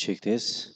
take this.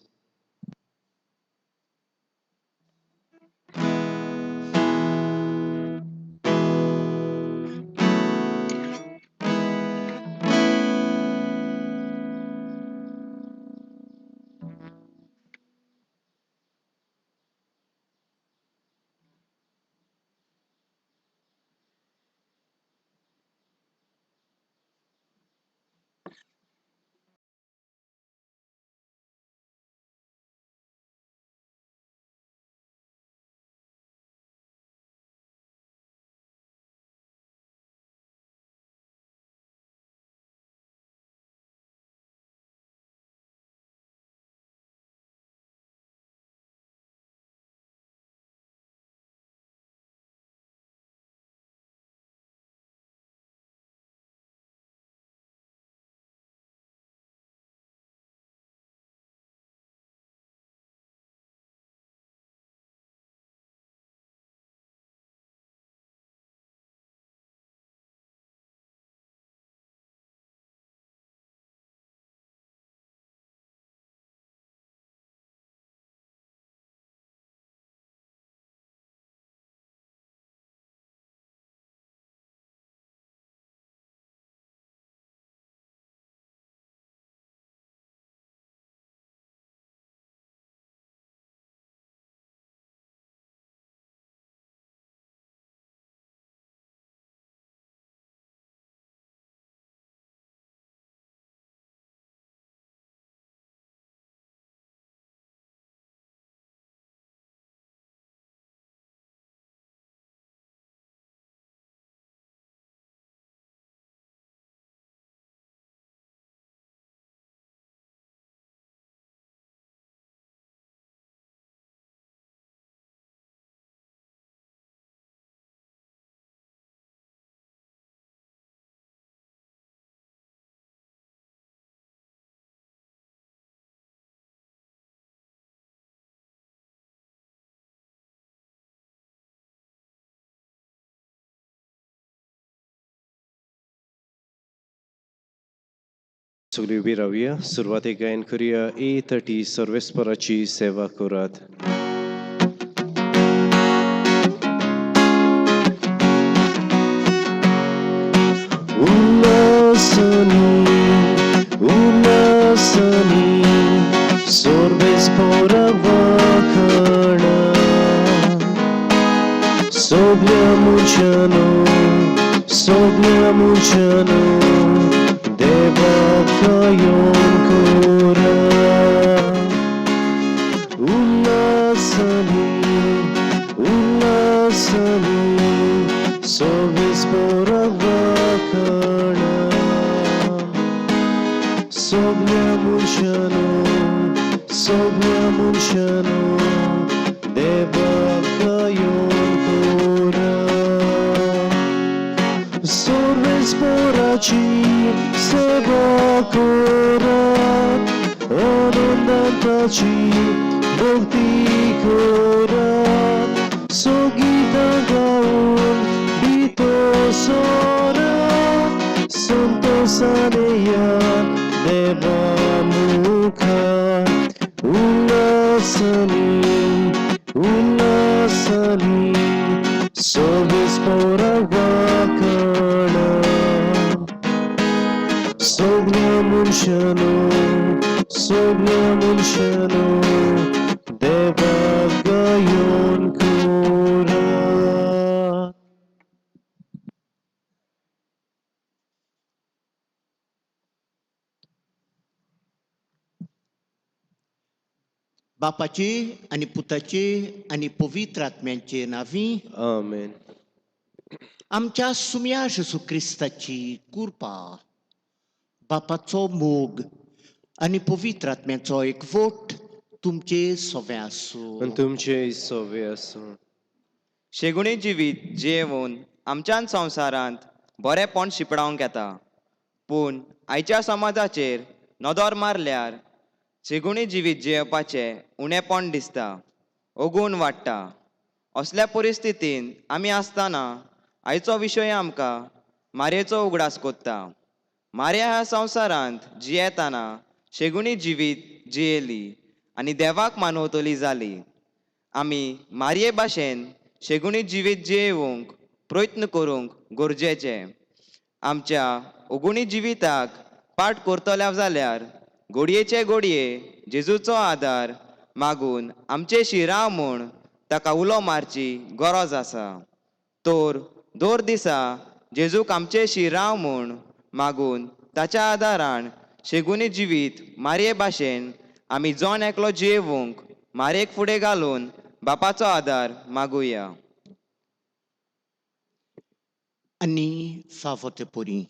सगळी उभी राहूया. सुरवातेक गायन करूया A30 सर्वेस्पराची सेवा करात. उल्लासनी सर्वेस्परा वाखाणा सगळ्या मुर्चानो देवाक गायोन करा. उल्लासनी सर्वेस्परा वाखाणा सगळ्या मुर्चानो देवाक गायोन करा. सर्वेस्पराची सेवा करात, आनंदाची भक्ती करात, संगीता गाऊन भितो सोरात, संतोषाने या देवा मुखार. उल्लासनी सर्वेस्परा वाखाणा सगळ्या मुर्चानो देवाक गायोन करा. बापाची आणि पुताची आणि पवित्र आत्म्यांचे नावी. आमेन. आमच्या सुम्या येशू क्रिस्ताची कृपा, बापाचो मोग आणि पवित्र आत्म्याचो एकवट तुमचे सवे आसूं. आणि तुमचे सवे आसूं. शेगुणी जिवीत जियेवून आमच्यान संवसारांत बरेपण शिपडावंक येता, पूण आयच्या समाजाचेर नदर मारल्यार शेगुणी जिवीत जियेवपाचे उणेपण दिसता, ओगूण वाडटा. असल्या परिस्थितीन आमी आसतना आयचो विशय आमकां मारयेचो उगडास कोत्ता. मारया ह्या संवसारांत जियेतना शेगुणी जिवीत जियेली आनी देवाक मानवतली जाली. आमी मारये भाशेन शेगुणी जिवीत जियेवंक प्रयत्न करूंक गरजेचे. आमच्या ओगुणी जिविताक पाठ करतल्या जाल्यार घडयेचे घडये जेजूचो आदार मागून आमचे शिराव म्हूण ताका उलो मारची गरज आसा. तर दर दिसा जेजूक आमचे शिराव म्हूण मागून ताच्या आदारान शेगुणी जिवीत मारये भाशेन आमी जोन एकलो जियेवंक मारयेक फुडें घालून बापाचो आदार मागुया. आनी फावो ते पोरी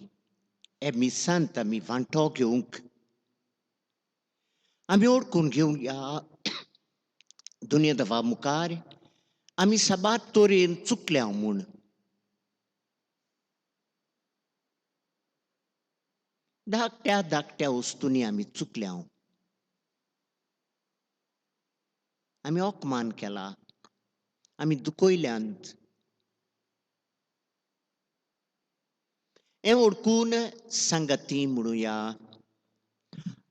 हे मिसांत आमी वांटो घेवंक आमी ओळखून घेवया दुनियादावा मुखार आमी साबार तोरेन चुकल्या म्हूण. धाकट्या धाकट्या वस्तूंनी आमी चुकल्या. आमी अपमान केला, आमी दुखयल्यांत. हे ओळखून सांगाती म्हणुया,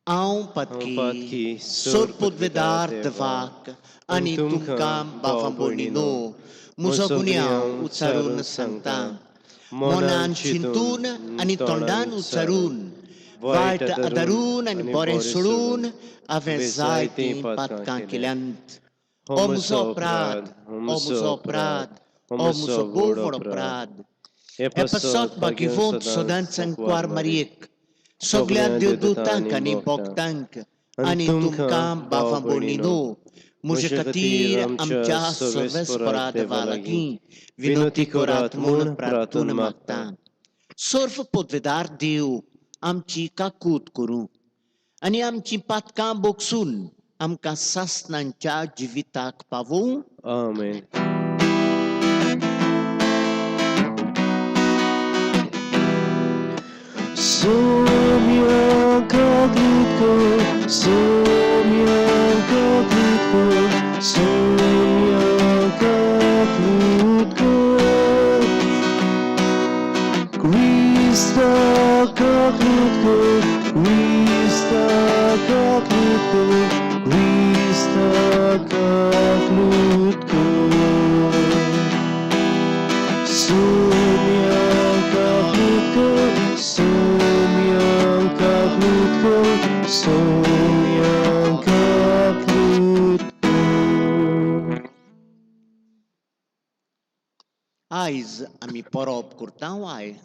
हांव पातकी सोर पोदवेदार देवाक आनी तुमकां भावां भयणीनो म्हजो गुन्यांव उच्चारून सांगता. मनान चिंतून आनी तोंडान उच्चारून वायट आदारून आनी बरें सोडून हांवें जायतीं पातकां केल्यांत. हो म्हजो अपराध, हो म्हजो अपराध, हो म्हजो भोव व्हड अपराध. हे पासत बागिवंत सदांच सांगवार मारयेक सगळ्या देवदूतांक आनी भक्तांक आनी तुमकां भावां भयणीनो म्हजे खातीर आमच्या सर्वेस्परा देवा लागीं विनोती करात म्हूण प्रार्थना मागता. सर्व पोदवेदार देव आमची काकूट करूं आनी आमची पातकां बोगसून आमकां सासणांच्या जिविताक पावूं. आमेन. Somianka glutko, somianka glutko, somianka glutko. Krista ka glutko, Krista ka glutko, Krista ka glutko. Somianka glutko, Somianka glutko, Somianka glutko. आयज आमी परब करता.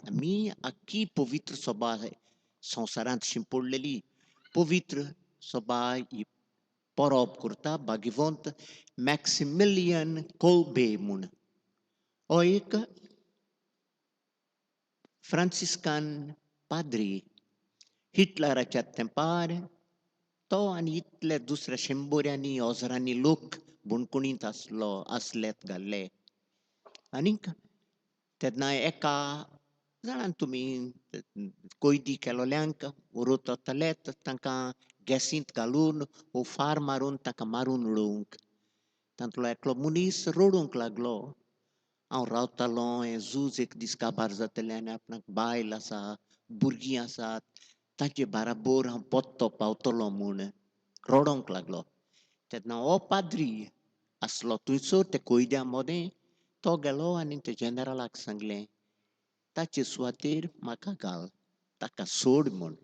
आमी आख्खी पवित्र सभा संवसारांत शिंपडलेली पवित्र सभा ही परब करता. भागिवंत मॅक्सिमिलियन कोल्बे म्हूण हो एक फ्रांसिस्कान पाद्री. हिटलराच्या तेंपार तो आनी इतले दुसऱ्या शंबरांनी हजारांनी लोक बुणकुणींत आसलेत घाल्ले. आनीक तेन्ना एका जाणान तुमी कोयदी केलोल्यांक उरतलेत तांकां गॅसींत घालून वो फार मारून ताका मारून उडोवंक. तातूंतलो एकलो मनीस रडूंक लागलो, हांव रावतालो, हें झूज एक दीस काबार जातलें आनी आपणाक बायल आसा, भुरगीं आसात, ताचे बाराबर हांव पत्तो पावतलो म्हूण रडोंक लागलो. तेन्ना हो पाद्री आसलो थंयसर ते कोयद्या मदें. तो गेलो आनी ते जनरलाक सांगलें, ताचे सुवातेर म्हाका घाल, ताका सोड म्हूण.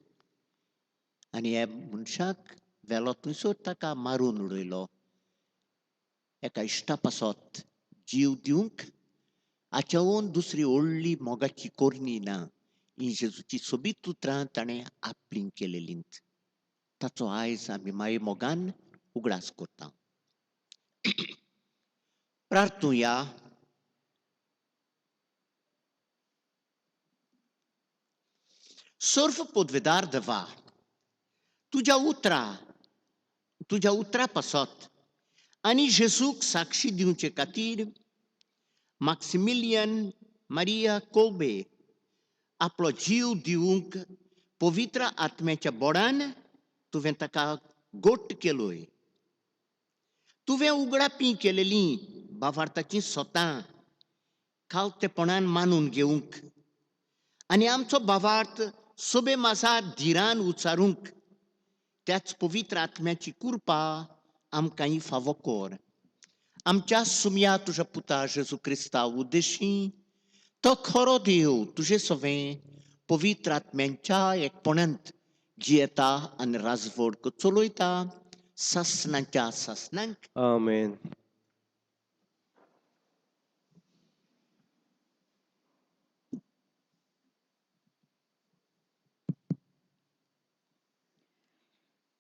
आनी हे मनशाक व्हेलो थंयसर ताका मारून उडयलो. एका इश्टा पासत जीव दिवंक हाच्यावून दुसरी व्हडली मोगाची कोरणी ना. ही जेजूची सोबीत उतरां ताणें आपली केलेलींत. ताचो आयज आमी माये मोगान उगडास करता. प्रार्थुया. सर्व पोदवेदार देवा, तुज्या उतरा पासत आनी जेजूक साक्षी दिवचे खातीर मॅक्सिमिलियन मारिया कोल्बे आपलो जीव दिवंक पवित्र आत्म्याच्या बोडान तुवें ताका घोट्ट केलोय. तुवें उगडापी केलेलीं भावार्थाचीं सोतां खालतेपणान मानून घेवंक आनी आमचो भावार्थ सोबे मासार धिरान उच्चारूंक त्याच पवित्र आत्म्याची कृपा आमकांय फावो कर. आमच्या सुमया तुझ्या पुता जेजू क्रिस्ता उद्देशी तो खरो देव तुझे सवें पवित्र आत्म्यांच्या एकपणांत जियेता आनी राजवड चलयता सासणांच्या सासणांक. Amen.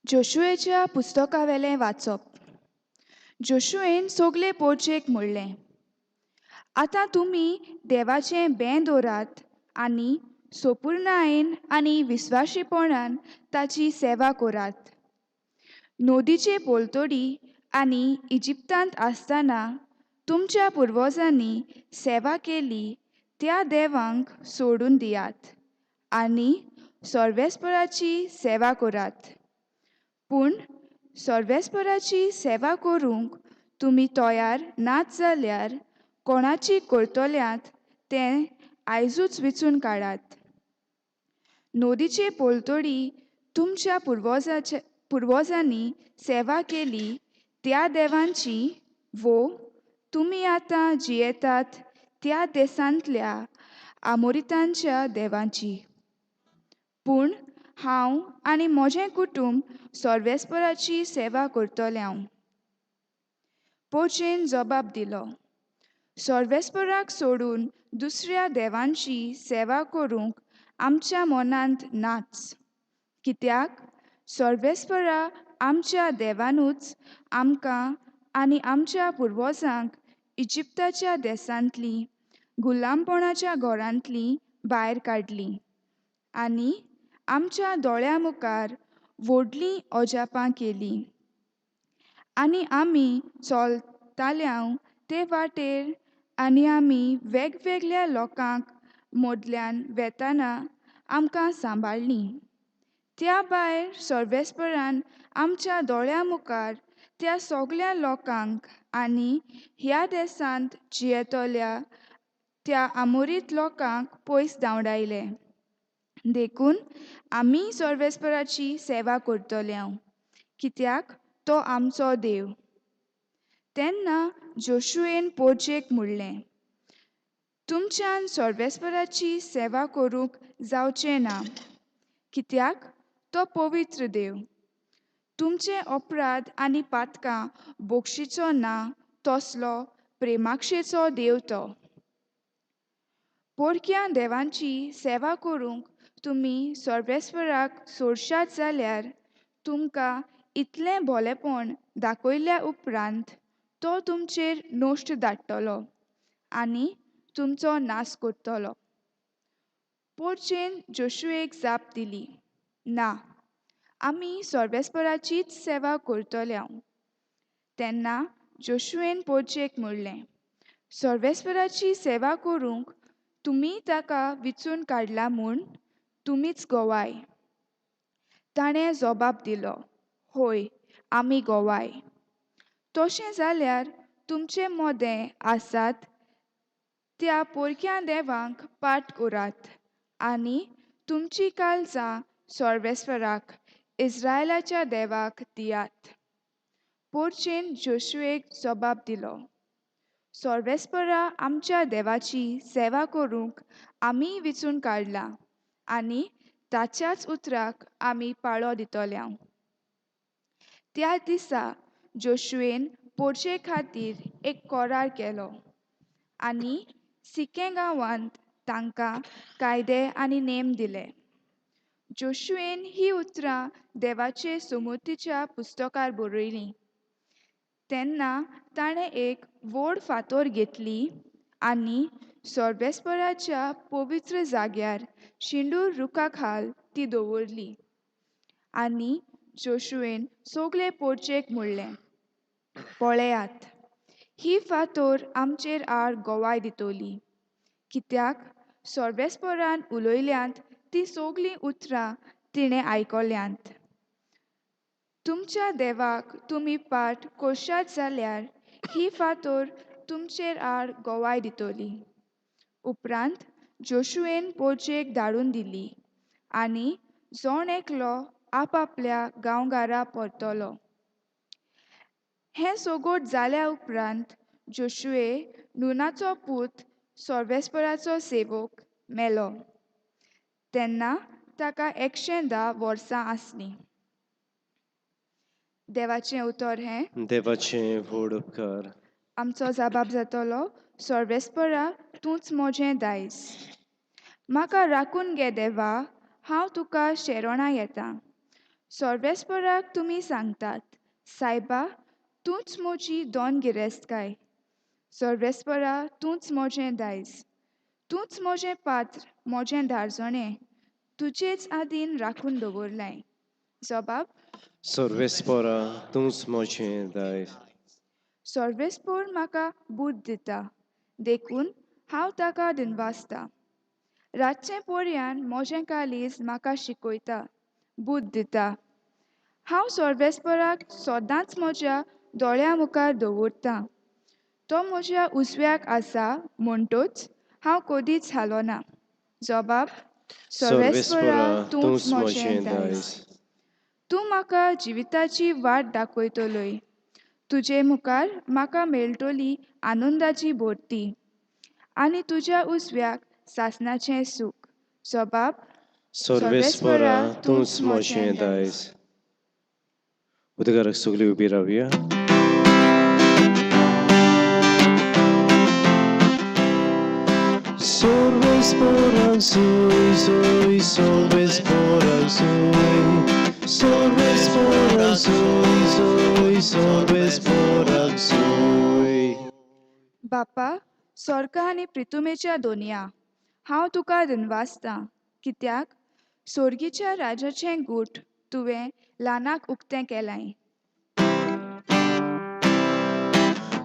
जोशुएच्या पुस्तकावेलें वाचप. जोशुएन सोगले पोरचेक म्हणलें, आतां तुमी देवाचें बें दवरात आनी सोपुर्णायेन आनी विस्वाशीपणान ताची सेवा करात. नोदीचे पोलतोडी आनी इजिप्तांत आसतना तुमच्या पुर्वजांनी सेवा केली त्या देवांक सोडून दियात आनी सर्वेस्पराची सेवा करात. पूण सर्वेस्पराची सेवा करूंक तुमी तयार नात जाल्यार कोणाची करतल्यांत तें आयजूच विचून काडात. नोदीचे पोलतोडी तुमच्या पुर्वजांनी सेवा केली त्या देवांची वो तुमी आतां जियेतात त्या देसांतल्या आमोरितांच्या देवांची. पूण हांव आनी म्हजें कुटूंब सर्वेस्पराची सेवा करतलें हांव. पोरचेन जबाब दिलो, सर्वेस्पराक सोडून दुसऱ्या देवांची सेवा करूंक आमच्या मनांत नाच. कित्याक सर्वेस्परा आमच्या देवानूच आमकां आनी आमच्या पुर्वजांक इजिप्ताच्या देसांतली गुलामपणाच्या घरांतली भायर काडली आनी आमच्या दोळ्यां मुखार व्हडलीं अजापां केलीं. आनी आमी चलताल्यांव ते वाटेर आनी आमी वेगवेगळ्या लोकांक मदल्यान वेताना आमकां सांबाळ्ळीं. त्या भायर सर्वेस्परान आमच्या दोळ्यां मुखार त्या सगळ्या लोकांक आनी ह्या देसांत जियेतल्या त्या आमोरीत लोकांक पयस धांवडायले. देखून आमी सर्वेस्पराची सेवा करतले हांव, कित्याक तो आमचो देव. तेन्ना जोशुएन पोरचेक म्हणलें, तुमच्यान सर्वेस्पराची सेवा करूंक जावचें ना, कित्याक तो पवित्र देव. तुमचे अपराध आनी पातकां बोगशीचो ना तसलो प्रेमाक्षेचो देव तो. पोरक्या देवांची सेवा करूंक तुमी सर्वेस्पराक सोडशात जाल्यार तुमकां इतलें भोलेपण दाखयल्या उपरांत तो तुमचेर नोश्ट धाडटलो आनी तुमचो नास करतलो. पोरचेन जोशुएक जाप दिली, ना, आमी सर्वेस्पराचीच सेवा करतले हांव. तेन्ना जोशुएन पोरचेक म्हणलें, सर्वेस्पराची सेवा करूंक तुमी ताका विचून काडला म्हूण तुमीच गोवाय. ताणें जबाब दिलो, होय, आमी गोवाय. तशें जाल्यार तुमचे मोदें आसात त्या पोरक्या देवांक पाट करात आनी तुमची काळजां सर्वेस्पराक इस्रायेलाच्या देवाक दियात. पोरचेन जोशुएक जबाब दिलो, सर्वेस्परा आमच्या देवाची सेवा करूंक आमी विचून काडलां आनी ताच्याच उतराक आमी पाळो दितले हांव. त्या दिसा जोशुएन पोरचे खातीर एक करार केलो आनी सिकें गांवांत तांकां कायदे आनी नेम दिले. जोशुएन ही उतरां देवाचे सुमतीच्या पुस्तकार बरयलीं. तेन्ना ताणें एक व्हड फातर घेतली आनी सर्वेस्पराच्या पवित्र जाग्यार शेंदूर रुखा खाल ती दवरली. आनी जोशुएन सोगले पोरचेक म्हणलें, पळयात, ही फातर आमचेर आड गोवाय दितली, कित्याक सर्वेस्परान उलयल्यांत ती सोगलीं उतरां तिणें आयकल्यांत. तुमच्या देवाक तुमी पाट करशात जाल्यार ही फातर तुमचेर आड गोवाय दितली. उपरांत जोशुएन पोरचेक धाडून दिली आनी जोण एकलो आपापल्या गांवगारा परतलो. हें सोगोट जाल्या उपरांत जोशुए नुनाचो पूत सोर्बेस्पराचो सेवक मेलो. तेन्ना ताका 110 वर्सां आसलीं. देवाचें उतर हें देवाचें व्हड उपकार. आमचो जबाब जातलो, सोर्बेस्परा तूंच म्हजें दायज. म्हाका राखून घे देवा, हांव तुका शेरोणा येतां. सोर्बेस्पराक तुमी सांगतात, सायबा, तूंच म्हजी दोन गिरेस्तकाय. सोर्बेस्परा तूंच म्हजें दायज. तूंच म्हजें पात्र, म्हजें धारजणें, तुजेच आदीन राखून दवरलें. जबाब, सर्वेस्परा तूंच म्हजें दायज. सोर्बेस्पोर म्हाका बूद दिता, देखून हांव ताका दिनवासता. रातचें पोरयान म्हजें कालीज म्हाका शिकयता, बूद दिता. हांव सोर्बेस्पराक सदांच म्हज्या दोळ्या मुखार दवरतां. तो म्हज्या उजव्याक आसा म्हणटूच हांव कदींच हालोना. जबाब, सोर्बेस्परा तूंच म्हजें दायज. तूं म्हाका जिविताची वाट दाखयतलोय. तुजे मुखार म्हाका मेळटली आनंदाची भोरती आनी तुज्या उजव्याक सासणाचें सूख. जबाब, सर्वेस्परा तूंच म्हजें दायज. उदकाराक सगळीं उबी रावया. Sorbesporak soy, soy, sorbesporak soy. Sorbesporak soy, soy, sorbesporak soy. बापा, स्वर्ग आनी प्रितुमेच्या दोनया, हांव तुका दिनवासतां. कित्याक सोर्गीच्या राजाचें गूट तुवें ल्हानाक उक्तें केलां.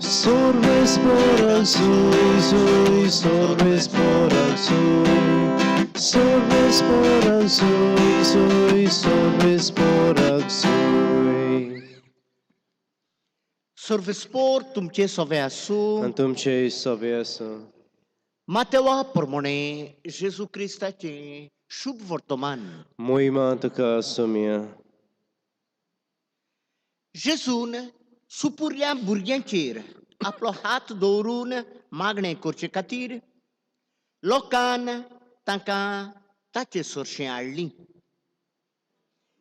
Sorbesporak soy, soy, sorbesporak soy. Sorbesporak soy, soy, sorbesporak soy. सर्वेस्पोर तुमचे सवे आसूं. An तुमचे सवे आसूं. मातेवा प्रमाणे जेजू क्रिस्ताचें शुभ वर्तमान. मोहिमा तुका सुमिया. जेजून सुपुर्ल्या भुरग्यांचेर आपलो हात दवरून मागणें करचे खातीर लोकान तांकां ताचे सरशें हाडलीं.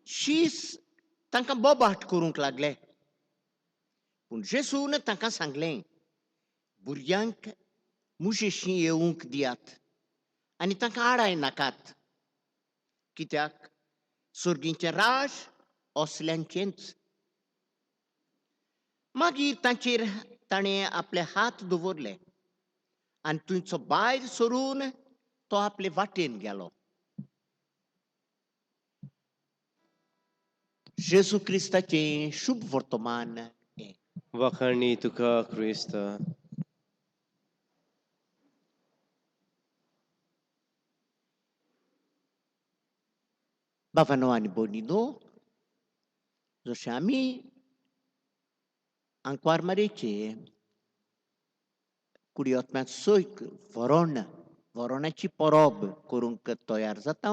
शीस तांकां बोबाट करूंक लागले. पूण जेजून तांकां सांगलें, भुरग्यांक मुजेशीं येवंक दियात आनी तांकां आडाय नाकात. कित्याक सर्गीचें राज असल्यांचेंच. मागीर तांचेर ताणें आपले हात दवरले आनी थंयचो भायर सरून तो आपले वाटेन गेलो. जेजू क्रिस्ताचें शुभ वर्तमान हें. वखाणी तुका क्रिस्ता. Bavano ani bonino, जशें आमी आंकवार मारयेचे कुडियोत्म्याक सोयक वरोणाची परब करूंक तयार जाता.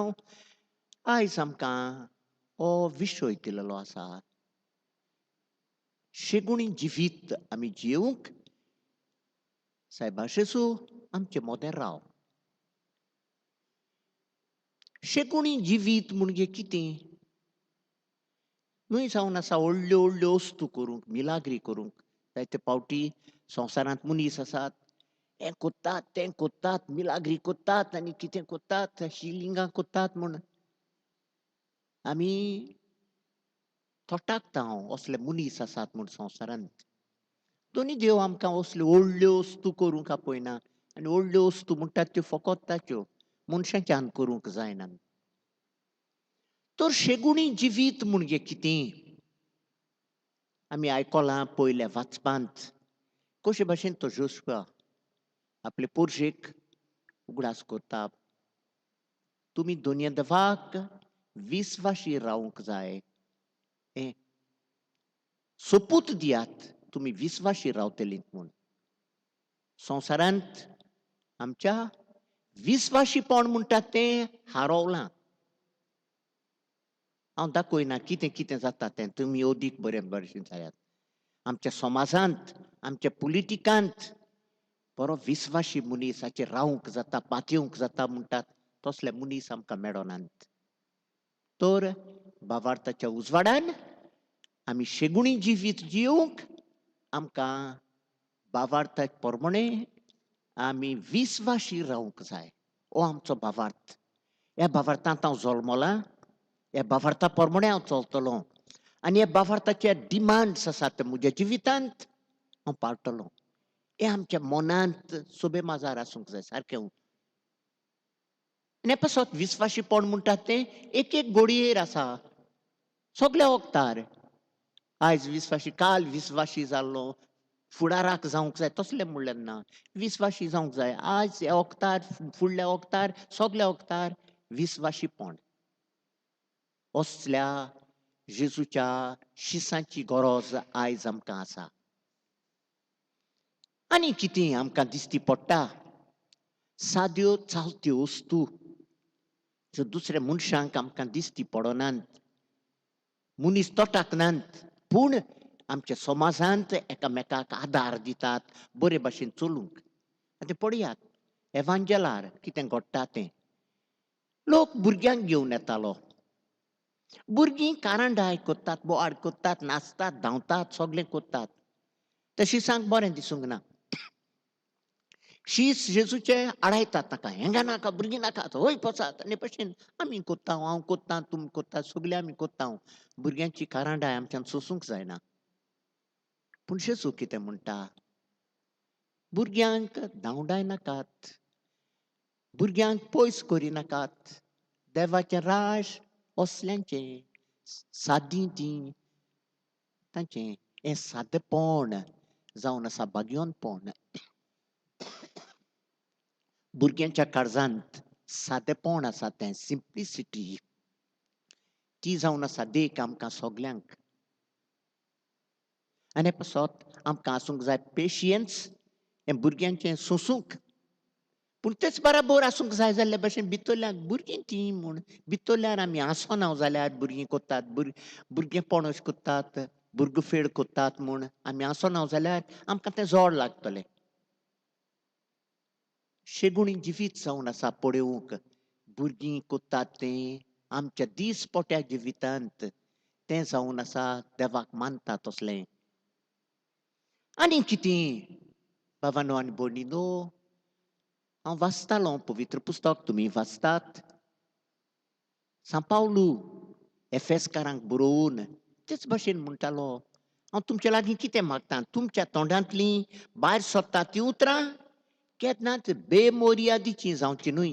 आयज आमकां हो विशय दिलेलो आसा. शेगुणी जिवीत आमी जियोंक सायबा जेजू आमचे मोदें राव. शेगुणी जिवीत म्हणजे कितें? न्हय जावन आसा व्हडल्यो व्हडल्यो वस्तू करूंक, मिलाग्री करूंक. जायते फावटी संवसारांत मनीस आसात, हें कोत्तात, तें कोत्तात, मिलाग्री कोत्तात आनी कितें कोत्तात, हिलिंगां कोत्तात म्हूण आमी थोटाकता असले मनीस आसात म्हूण संवसारांत. दोनी देव आमकां असल्यो व्हडल्यो वस्तू करूंक आपयना आनी व्हडल्यो वस्तू म्हणटात त्यो फकत ताच्यो मनशांच्यान करूंक जायना. तर शेगुणी जिवीत म्हणजे कितें? आमी आयकलां पयल्या वाचपांत कशे भाशेन तो जोशुआ आपले पोरशेक उगडास करता. तुमी दोनया देवाक विस्वाशीर रावंक जाय. सोपूत दियात तुमी विस्वाशीर रावतलीं म्हूण. संवसारांत आमच्या विस्वाशीपण म्हणटात तें हारोवलां. हांव दाखयना कितें कितें जाता तें तुमी अदीक बरें भशेन जायात. आमच्या समाजांत आमच्या पुलिटिकांत बरो विस्वाशी मनीस हाचेर रावंक जाता पातयेवंक जाता म्हणटात तसले मनीस आमकां मेळोनात. तर भावार्थाच्या उजवाडान आमी शेगुणी जिवीत जियोवंक आमकां भावार्थाक प्रमाणे आमी विस्वाशी रावंक जाय. हो आमचो भावार्थ. ह्या भावार्थांत हांव जल्मलां, ह्या भावार्था प्रमाणे हांव चलतलों आनी ह्या भावार्थाचे डिमांड्स आसात म्हज्या जिवितांत हांव पाळटलों. हे आमच्या मनांत सोबे माजार आसूंक जाय सारकें. आनी पासत विस्वाशीपण म्हणटात तें एक एक घडयेर आसा सगल्या वखदार. आयज विस्वाशी काल विस्वाशी जाल्लो फुडाराक जावंक जाय तसलें म्हणलें ना. विस्वाशी जावंक जाय आयज ह्या वखदार फुडल्या वखदार सगल्या वखदार विस्वाशीपण. असल्या जेजूच्या शिसांची गरज आयज आमकां आसा. आनी कितें आमकां दिश्टी पडटा साद्यो चालत्यो वस्तू ज्यो दुसऱ्या मनशांक आमकां दिश्टी पडनात, मनीस तोटाकनात, पूण आमच्या समाजांत एकामेकाक आदार दितात बरे भाशेन चलूंक. आतां पळयात एवांजलार कितें घडटा तें. लोक भुरग्यांक घेवन येतालो. भुरगीं कारंडाय कोत्तात, बोवाळ कोत्तात, नाचतात, धांवतात, सगळें कोत्तात. त्या शिसांक बरें दिसूंक ना. शीस जेजूचे आडायतात ताका, हेंगा नाका भुरगीं नाकात, वयर वचात आनी भशेन आमी कोत्ता, हांव कोत्तां, तुमी कोत्तात, सगळीं आमी कोत्ता. भुरग्यांची कारंडाय आमच्यान सोंसूंक जायना. पूण जेजू कितें म्हणटा, भुरग्यांक धांवडाय नाकात, भुरग्यांक पयस करिनाकात. देवाचें राज असल्यांचें, सादी तीं तांचें हें सादेपण जावन आसा बागयोनपण. भुरग्यांच्या काळजांत सादेपण आसा तें सिंप्लिसिटी ती जावन आसा देख आमकां सगल्यांक. आनी पासत आमकां आसूंक जाय पेशियन्स हें भुरग्यांचें सोंसूंक. पूण तेच बराबर आसूंक जाय जाल्ले भशेन भितरल्यांक भुरगीं तीं म्हूण भितरल्यान आमी आसोना जाल्यार भुरगीं कोत्तात, भुरगेपण अशें कोत्तात, भुरगेफेड कोत्तात म्हूण आमी आसोना जाल्यार आमकां तें जड लागतलें. शेगुणी जिवीत जावन आसा पळोवंक भुरगीं कोत्तात तें आमच्या दिसपट्या जिवितांत तें जावन आसा देवाक मानता तसलें. आनी कितें भावानो आनी भयणीनो, हांव वाचतालों पवित्र पुस्तक, तुमी वाचतात. सांपावलू एफेसकारांक बरोवन तेच भशेन म्हणटालो, हांव तुमचे लागीं कितें मागतां, तुमच्या तोंडांतलीं भायर सरतात तीं उतरां केन्नाच बेमर्यादीचीं जावचीं न्हय.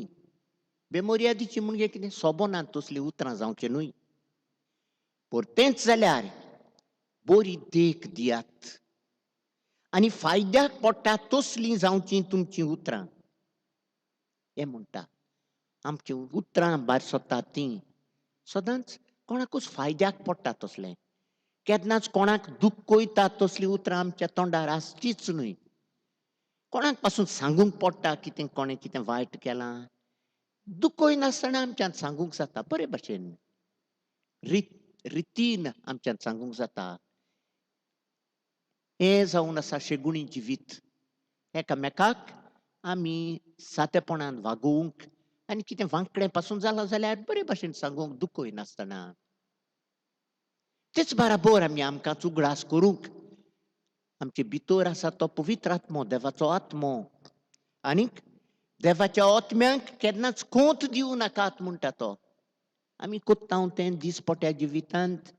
बेमर्यादीचीं म्हणजे कितें, सोबनात तसलीं उतरां जावचीं न्हय. तेंच जाल्यार बरी देख दियात आनी फायद्याक पडटा तसलीं जावचीं तुमचीं उतरां. हें म्हणटा आमचीं उतरां भायर सरतात तीं सदांच कोणाकूच फायद्याक पडटा तसलें. केन्नाच कोणाक दुखयता तसलीं उतरां आमच्या तोंडार आसचीच न्हय. कोणाक पासून सांगूंक पडटा कितें कोणें कितें वायट केलां, दुखयनासतना आमच्यान सांगूंक जाता बरे भाशेन, रितीन आमच्यान सांगूंक जाता. हें जावन आसा शेगुणी जिवीत. एकामेकाक आमी सादेपणान वागोवंक आनी कितें वांकडें पासून जालां जाल्यार बरे भाशेन सांगूंक दुखयनासतना. तेच बराबर आमी आमकांच उगडास करूंक आमचे भितर आसा तो पवित्र आत्मो, देवाचो आत्मो. आनीक देवाच्या आत्म्यांक केन्नाच खोंत दिवं नाकात म्हणटा तो. आमी कोत्ता तें दिसपट्या जिवितांत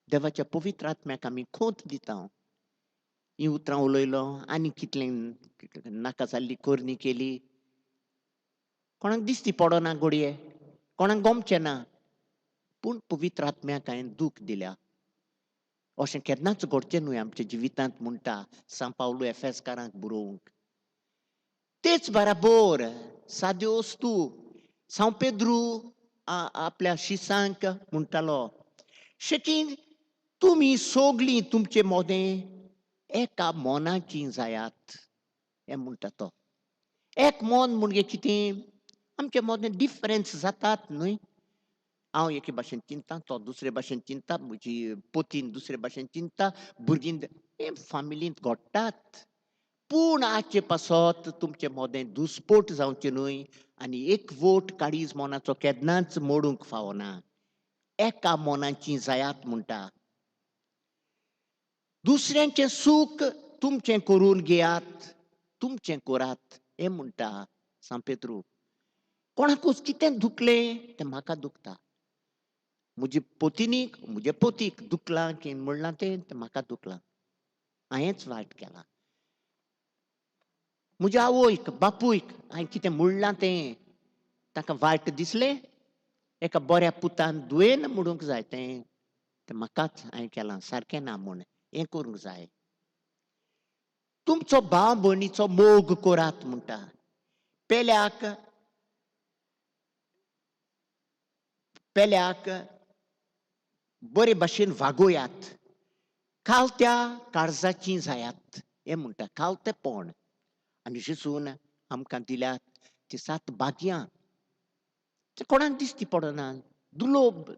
देवाच्या पवित्र आत्म्याक आमी खोंत दिता. हीं उतरां उलयलो आनी कितलें नाका जाल्ली करणी केली, कोणाक दिश्टी पडना घडये, कोणाक गमचें ना, पूण पवित्र आत्म्याक हांवें दूख दिल्या. अशें केन्नाच घडचें न्हय आमच्या जिवितांत म्हणटा सांपावलू एफेसकारांक बरोवंक. तेच बराबर साद्यो वस्तू सांव पेद्रू आपल्या शिसांक म्हणटालो, शेकीन तुमी सगळीं तुमचें मोदें एका मोनाचीं जायात. हें म्हणटा तो. एक मन म्हणजे कितें, आमचें मोदें डिफरन्स जातात न्हय. हांव एके भाशेन चिंतता तो दुसरे भाशेन चिंतता म्हजी पोतीन दुसरे भाशेन चिंतता भुरगीं हे फामिलींत घडटात पूण आजचे पासत तुमचे मोदें दुस्पोट जावचें न्हय आनी एक वोट काळीज मोनाचो केन्नाच मोडूंक फावना एका मोनाची जायात म्हणटा दुसऱ्यांचें सूख तुमचें करून घेयात तुमचें करात हें म्हणटा सांपेद्रू कोणाकूच कितें दुखलें तें म्हाका दुखता म्हजे पोतिनीक म्हजे पोतीक दुखलां की म्हणलां तें म्हाका दुखलां हांवेंच वायट केलां म्हज्या आवयक बापूयक हांवें कितें म्हणलां तें ताका वायट दिसलें एका बऱ्या पुतान दुयेन म्हणूंक जाय तें म्हाकाच हांवें केलां सारकें ना म्हूण हें करूंक जाय तुमचो भाव भयणीचो मोग करात म्हणटा पेल्याक बरे भाशेन वागोयात खालत्या काळजाची जायात हें म्हणटा खालतेपण आनी जेजून आमकां दिल्यात ती 7 भाग्यां ते कोणाक दिसती पडना दुलोब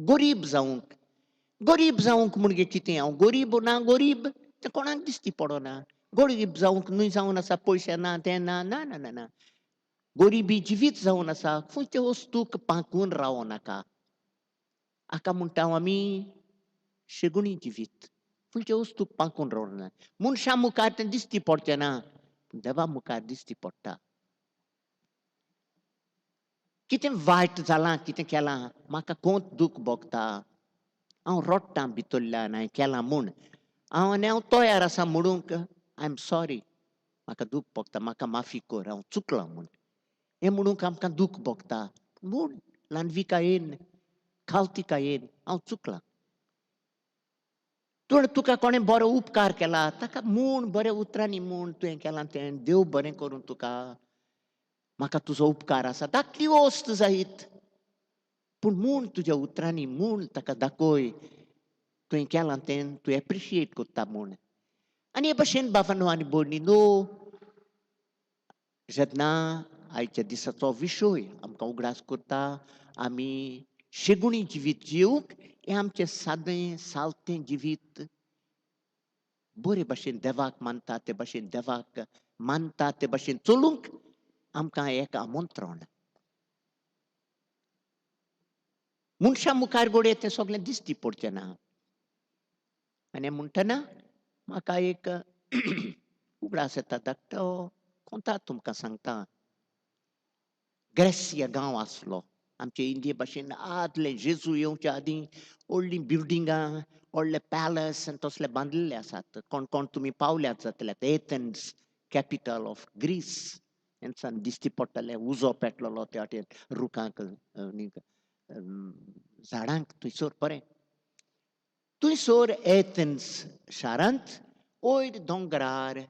गरीब जावंक म्हणजे कितें हांव गरीब ना गरीब तें कोणाक दिसती पडना गरीब जावंक न्हय जावन आसा पयशे ना तें ना ना ना ना ना गरिबी जिवीत जावन आसा खंयचे वस्तूक पांकून रावो नाका हाका म्हणटा आमी शेगुणी जिवीत खंयचे वस्तूक पांकून रावना मनशां मुखार तें दिसती पडचें ना देवा मुखार दिसती पडटा कितें वायट जालां कितें केलां म्हाका कोंत दूख भोगता हांव रडटां भितरल्यान हांवें केलां म्हूण हांव तयार आसा म्हणूंक आय एम सॉरी म्हाका दूख भोगता म्हाका माफी कर हांव चुकलां म्हूण हें म्हणूंक आमकां दूख भोगता म्हूण ल्हानविकायेन खालतिकायेन हांव चुकलां तुका कोणें बरो उपकार केला ताका म्हूण बऱ्या उतरांनी म्हूण तुवें केलां तें देव बरें करूं तुका म्हाका तुजो उपकार आसा धाकटी वस्त जायत पूण म्हूण तुज्या उतरांनी म्हूण ताका दाखय तुवें केलां तें तूं एप्रिशिएट कोत्ता म्हूण आनी हे भशेन बाबांनो आनी भयणींनो जेन्ना आयच्या दिसाचो विशय आमकां उगडास करता आमी शेगुणी जिवीत जिवंक हें आमचें सादें सालतें जिवीत बरे भाशेन देवाक मानता ते भाशेन देवाक मानता ते भाशेन चलूंक आमकां एक आमंत्रण मनशां मुखार घोडये तें सगळें दिसती पडचें ना आनी हें म्हणटना म्हाका एक उगडास येता धाकटो कोंता तुमकां सांगता ग्रेसिया गांव आसलो आमचे इंडिये भाशेन आदले जेजू येवच्या आदीं व्हडलीं बिल्डिंगां व्हडले पॅलस आनी तसले बांदिल्ले आसात कोण कोण तुमी पावल्यात जातल्यात एथेन्स कॅपिटल ऑफ ग्रीस हेंचान दिसती पडटलें उजो पेटलेलो त्या वाटेन रुखांक झाडांक थंयसर बरें थंयसर एथेन्स शारांत वयर दोंगरार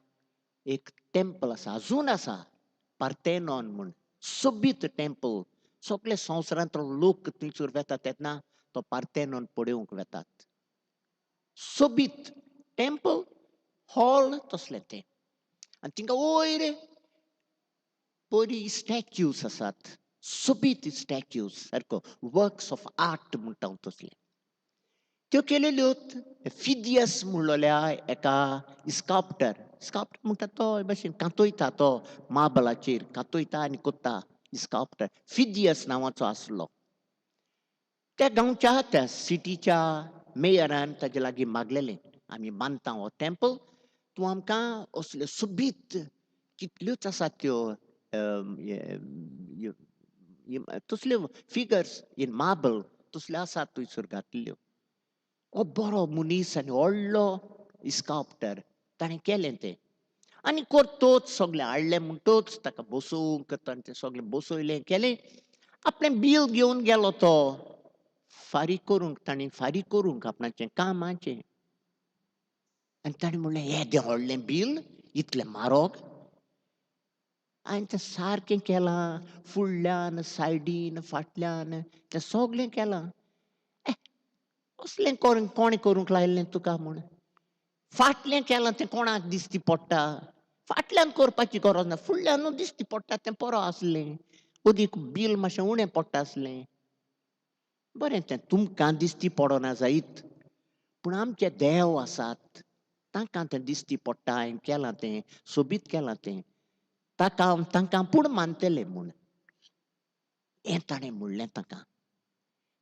एक टेंपल आसा अजून आसा पार्थेनॉन म्हूण सोबीत टेंपल सगळे संवसारांतलो लोक थंयसर वेतात तेन्ना तो पार्थेनॉन पळोवंक वेतात सोबीत टेंपल हॉल तसलें तें आनी थिंगा वयर बरी स्टॅच्यूज आसात सोबीत स्टॅच्यूज सारको वर्क्स ऑफ आर्ट म्हणटा तसले त्यो केलेल्यो फिदियस म्हणलोल्या एका स्काल्पटर म्हणटा तो हे भाशेन कातयता तो मार्बलाचेर कातयता आनी कोत्ता स्काल्पटर फिदियस नांवाचो आसलो त्या गांवच्या त्या सिटीच्या मेयरान ताजे लागीं मागलेलें आमी बांदता हो टेंपल तूं आमकां असल्यो सोबीत कितल्योच आसात त्यो तसल्यो फिगर्स इन मार्बल तसल्यो आसात थंयसर घातिल्ल्यो हो बरो मनीस आनी व्हडलो स्काल्पटर ताणें केलें तें आनी करतोच सगळें हाडलें म्हणटोच ताका बसोवंक ताणें तें सगळें बसयलें केलें आपलें बील घेवन गेलो तो फारीक करूंक आपणाचें कामाचें आनी ताणें म्हणलें येदें व्हडलें बील इतलें म्हारग हांवें तें सारकें केलां फुडल्यान सायडीन फाटल्यान तें सगळें केलां असलें कोणें करूंक लायिल्लें तुका म्हूण फाटलें केलां तें कोणाक दिसती पडटा फाटल्यान करपाची गरज ना फुडल्यानूच दिसती पडटा तें बरो आसलें अदीक बील मातशें उणें पडटा आसलें बरें तें तुमकां दिसती पडना जायत पूण आमचे देव आसात तांकां तें दिसती पडटा हांवें केलां तें सोबीत केलां तें तांकां पूण मानतले म्हूण हें ताणें म्हणलें ताका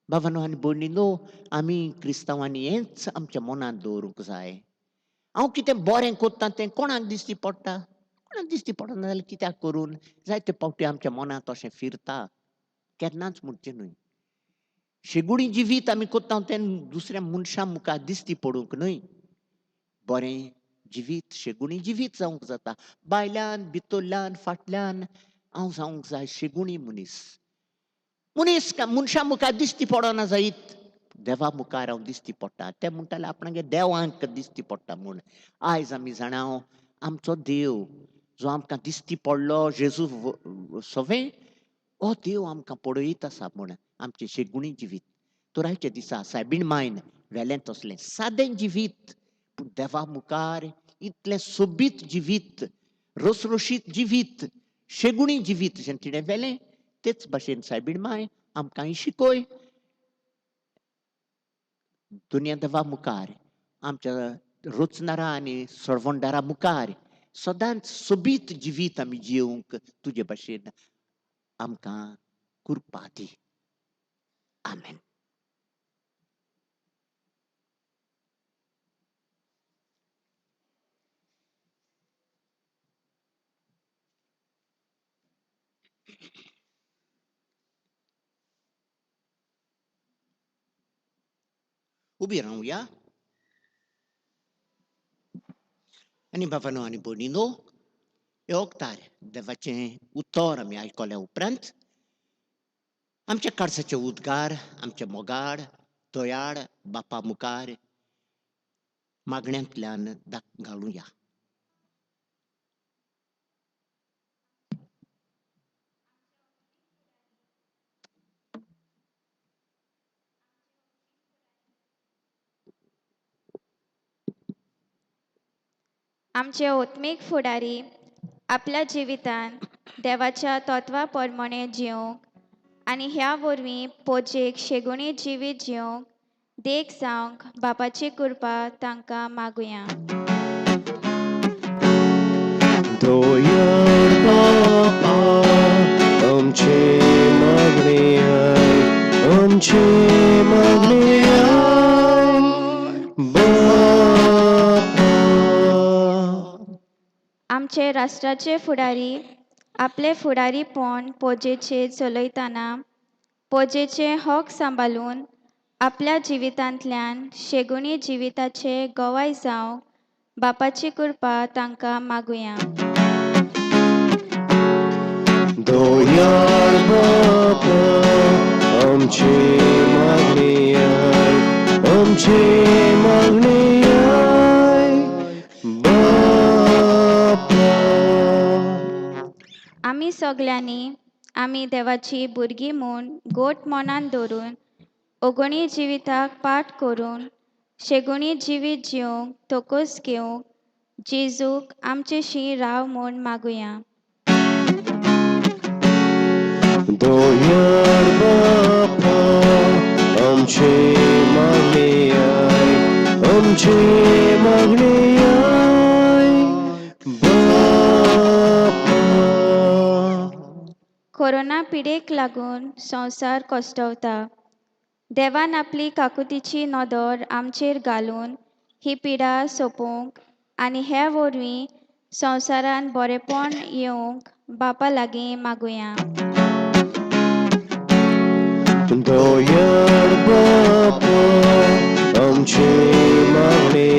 बाबांनो आनी भयणीनो आमी क्रिस्तांवांनी हेंच आमच्या मनांत दवरूंक जाय हांव कितें बरें कोत्तां तें कोणाक दिसती पडटा कोणाक दिसती पडना जाल्यार कित्याक करून जायते फावटी आमच्या मनांत अशें फिरता केन्नाच म्हणचें न्हय शेगुणी जिवीत आमी कोत्ता तें दुसऱ्या मनशां मुखार दिसती पडूंक न्हय बरें जिवीत शेगुणी जिवीत जावंक जाता भायल्यान भितरल्यान फाटल्यान हांव जावंक जाय शेगुणी मनीस मनशां मुखार दिसती पडना जायत देवा मुखार हांव दिसती पडटा ते म्हणटाले आपणागे देवांक दिसती पडटा म्हूण आयज आमी जाणां आमचो देव जो आमकां दिसती पडलो जेजू सवें हो देव आमकां पळयत आसा म्हूण आमचें शेगुणी जिवीत तर आयच्या दिसा सायबीण मायन वेलें तसलें सादें जिवीत पूण देवा मुखार इतलें सोबीत जिवीत रसरशीत जिवीत शेगुणी जिवीत जें तिणें वेलें तेच भाशेन सायबीण माय आमकांय शिकय दुनिया देवा मुखार आमच्या रोचणारा आनी सोडवणदारा मुखार सदांच सोबीत जिवीत आमी जियोंक तुजे भाशेन आमकां कृपा दी आमेन उबी रावया आनी बाबांनो आनी भयणीनो हे वक्तार देवाचें उतर आमी आयकल्या उपरांत आमच्या काळजाचे उद्गार आमचे मोगाड दयाळ बापा मुखार मागण्यांतल्यान घालुया आमचे आत्मीक फुडारी आपल्या जिवितान देवाच्या तत्वा प्रमाणे जिवंक आनी ह्या वरवीं पोजेक शेगुणी जिवीत जिवंक देख जावंक बापाची कृपा तांकां मागुया दोयार बापा आमचे मागणे आमचे मागणे बापा आमचे राष्ट्राचे फुडारी आपले फुडारीपण पोजेचे चलयतना पोजेचे हक सांबाळून आपल्या जिवितांतल्यान शेगुणी जिविताचे गवाय जावंक बापाची कृपा तांकां मागुया दोयार बापा आमचे मागणे बापा आमी सगल्यांनी आमी देवाची भुरगीं म्हूण गोट मनान दवरून ओगोणी जिविताक पाठ करून शेगुणी जिवीत जिवंक तोकूस घेवंक जेजूक आमचेशी राव म्हूण मागुया दोयार बापा आमचे मागणे बापा कोरोना पिडेक लागून संवसार कोसटवता देवान आपली काकुतीची नदर आमचेर घालून ही पिडा सोंपोवंक आनी हे वरवीं संवसारान बरेपण येवंक बापा लागीं मागुया दोयार बापा आमचे मागणे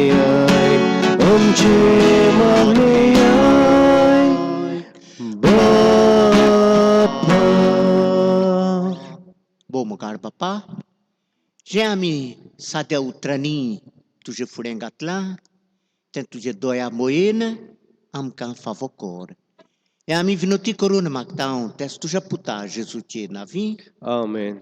बापा भोव मुखार बापा जें आमी साद्या उतरांनी तुजे फुडें घातलां तें तुजे दोया मोयेन आमकां फावो कर हें आमी विनोती करून मागता हांव तेच तुज्या पुता जेजूचे नांवी आमेन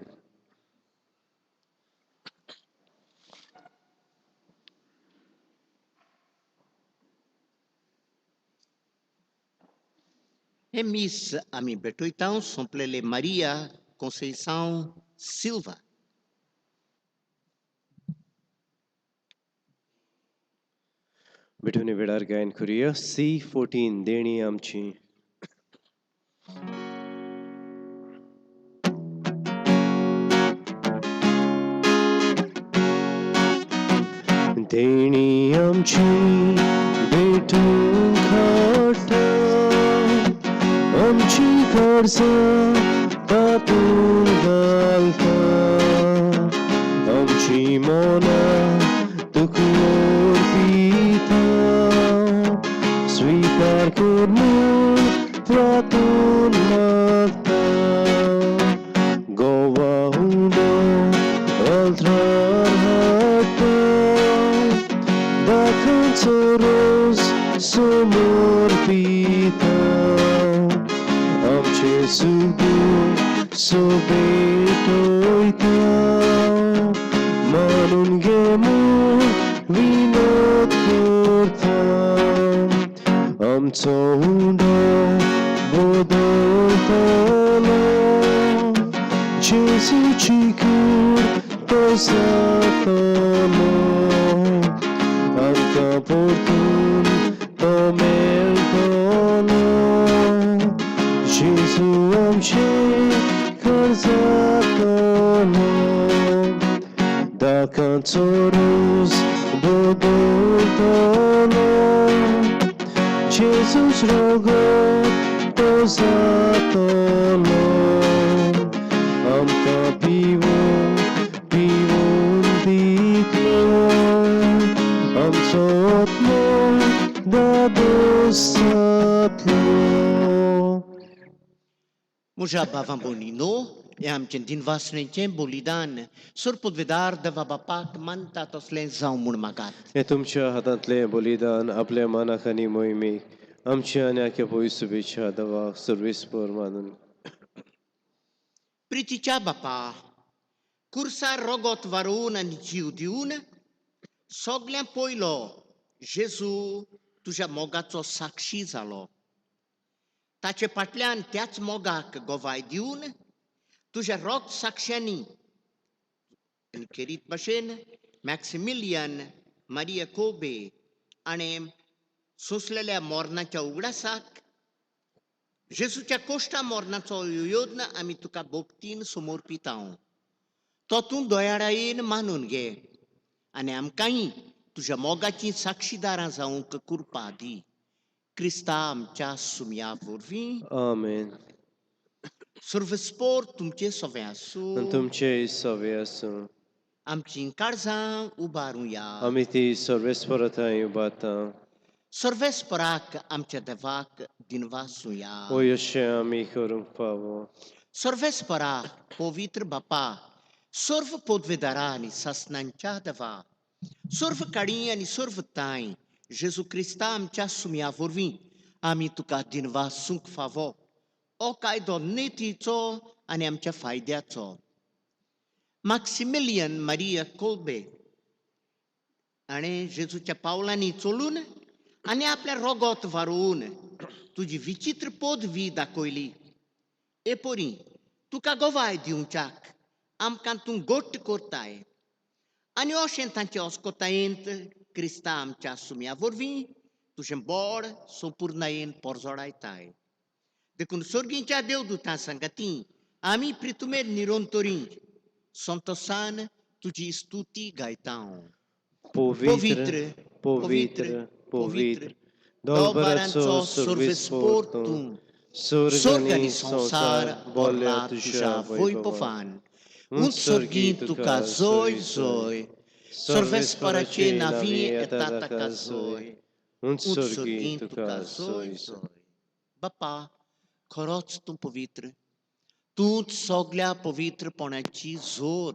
हे मीस आमी भेटयता सोंपलेले मारिया Conceição Silva बिठून वेळार गायन करूया C14 देणी आमची. देणी आमची भेटून खाटा आमची कर्जां तातूंत घालता आमची मोना तुका पिता स्वीकार कर म्हूण तातूंत मागता गोवा हुंडो अल्त्रार हाडटा दाखोवचो रोज समोर पिता आमचे सुख सोबेटोयता मानून घे म्हूण विनोद करता आमचो हुंडो बदलतलो जेजूची कूड तो जातलो आमकां परतून तो मेळटलो जेजू आमचे घर जातलो दाकांचो रोज बदलतलो जेजूच रगत तो जातलो आमकां पिवून दितलो आमचो आत्मो दादोस जातलो. म्हज्या भावां भयणीनो, हें आमचें दिनवासणेचें बलिदान सुरपदवेदार देवा बापाक मानता तसलें जावं म्हूण मागात. हे तुमच्या हातांतले बलिदान आपल्या मनाक आनी मोहिमेक आमच्या आनी आख्या पवित्र शुभेच्छा देवाक सर्वेस्पर मानून. प्रितीच्या बापा, कुर्सार रगत वारून आनी जीव दिवन सगळ्यां पयलो जेजू तुज्या मोगाचो साक्षी जालो. ताचे फाटल्यान त्याच मोगाक गोवाय दिवन तुज्या रोग साक्षयांनी खेरीत भाशेन मॅक्सिमिलियन मारिया कोबे आनी सोंसलेल्या मोरणाच्या उगडासाक जेजूच्या कोश्टा मोरणाचो योद्न आमी तुका भोगतीन समर्पिता. तो तूं दोयाळायेन मानून घे आनी आमकांय तुज्या मोगाची साक्षीदारां जावंक कृपा दी. क्रिस्ता आमच्या सुमया वरवीं. आमेन. सर्वस्पोर तुमचे सवे आसूं. आनी तुमचे सवे आसूं. आमचीं काळजां उबारुया. आमी ती सर्वेस्परताय उबारता. सर्वेस्पराक आमच्या देवाक दिनवासुया. ओय अशें आमी करूंक फावो. सर्वेस्परा पवित्र बापा, सर्व पदवेदारा आनी सासणांच्या देवा, सर्व काळी आनी सर्व ताय जेजू क्रिस्ता आमच्या सुमया वरवीं आमी तुका दिनवासूंक फावो. हो कायदो नेतीचो आनी आमच्या फायद्याचो. मॅक्सिमिलियन मारिया कोल्बे हाणें जेजूच्या पावलांनी चलून आनी आपल्या रगत वारोवन तुजी विचित्र पदवी दाखयली. एपोरी तुका गोवाय दिवच्याक आमकां तूं घट्ट करताय आनी अशें तांचे अस्कोतायेंत क्रिस्ता आमच्या सुमया वरवीं तुजें बोड संपूर्णयेन परजोडायताय. देखून सर्गीच्या देवदूतां सांगाती आमी प्रितुमेर निरोंतोरी संतोसान तुजी स्तुती गायता. पवित्र पवित्र पवित्र दोबाराचो सर्वेस्पोर तूं. स्वर्ग आनी संसार बोल्ल्या तुज्या वैभवान. उंच सर्गी तुका जय जय. सर्वेस्पराचे नांवी येता ताका जय. उंच सर्गी तुका जय जय. बापा, खरोच तूं पवित्र. तूंच सगळ्या पवित्रपणाची जोर.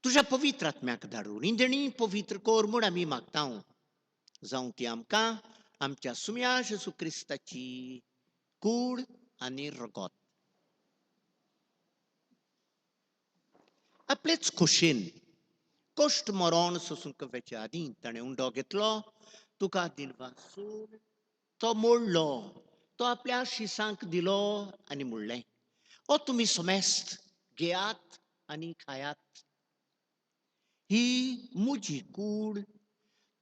तुज्या पवित्र आत्म्याक धाडून इंदणी पवित्र कर म्हूण आमी मागता. जावं ती आमकां आमच्या सुमया जेजू क्रिस्ताची कूड आनी रगत. आपलेच खोशेन कश्ट मरण सोंसूंक वेचे आदीं ताणें उंडो घेतलो. तुका दिनवासून तो मोडलो. तो आपल्या शिसांक दिलो आनी म्हणलें, ओ तुमी समेस्त घेयात आनी खायात. ही म्हजी कूड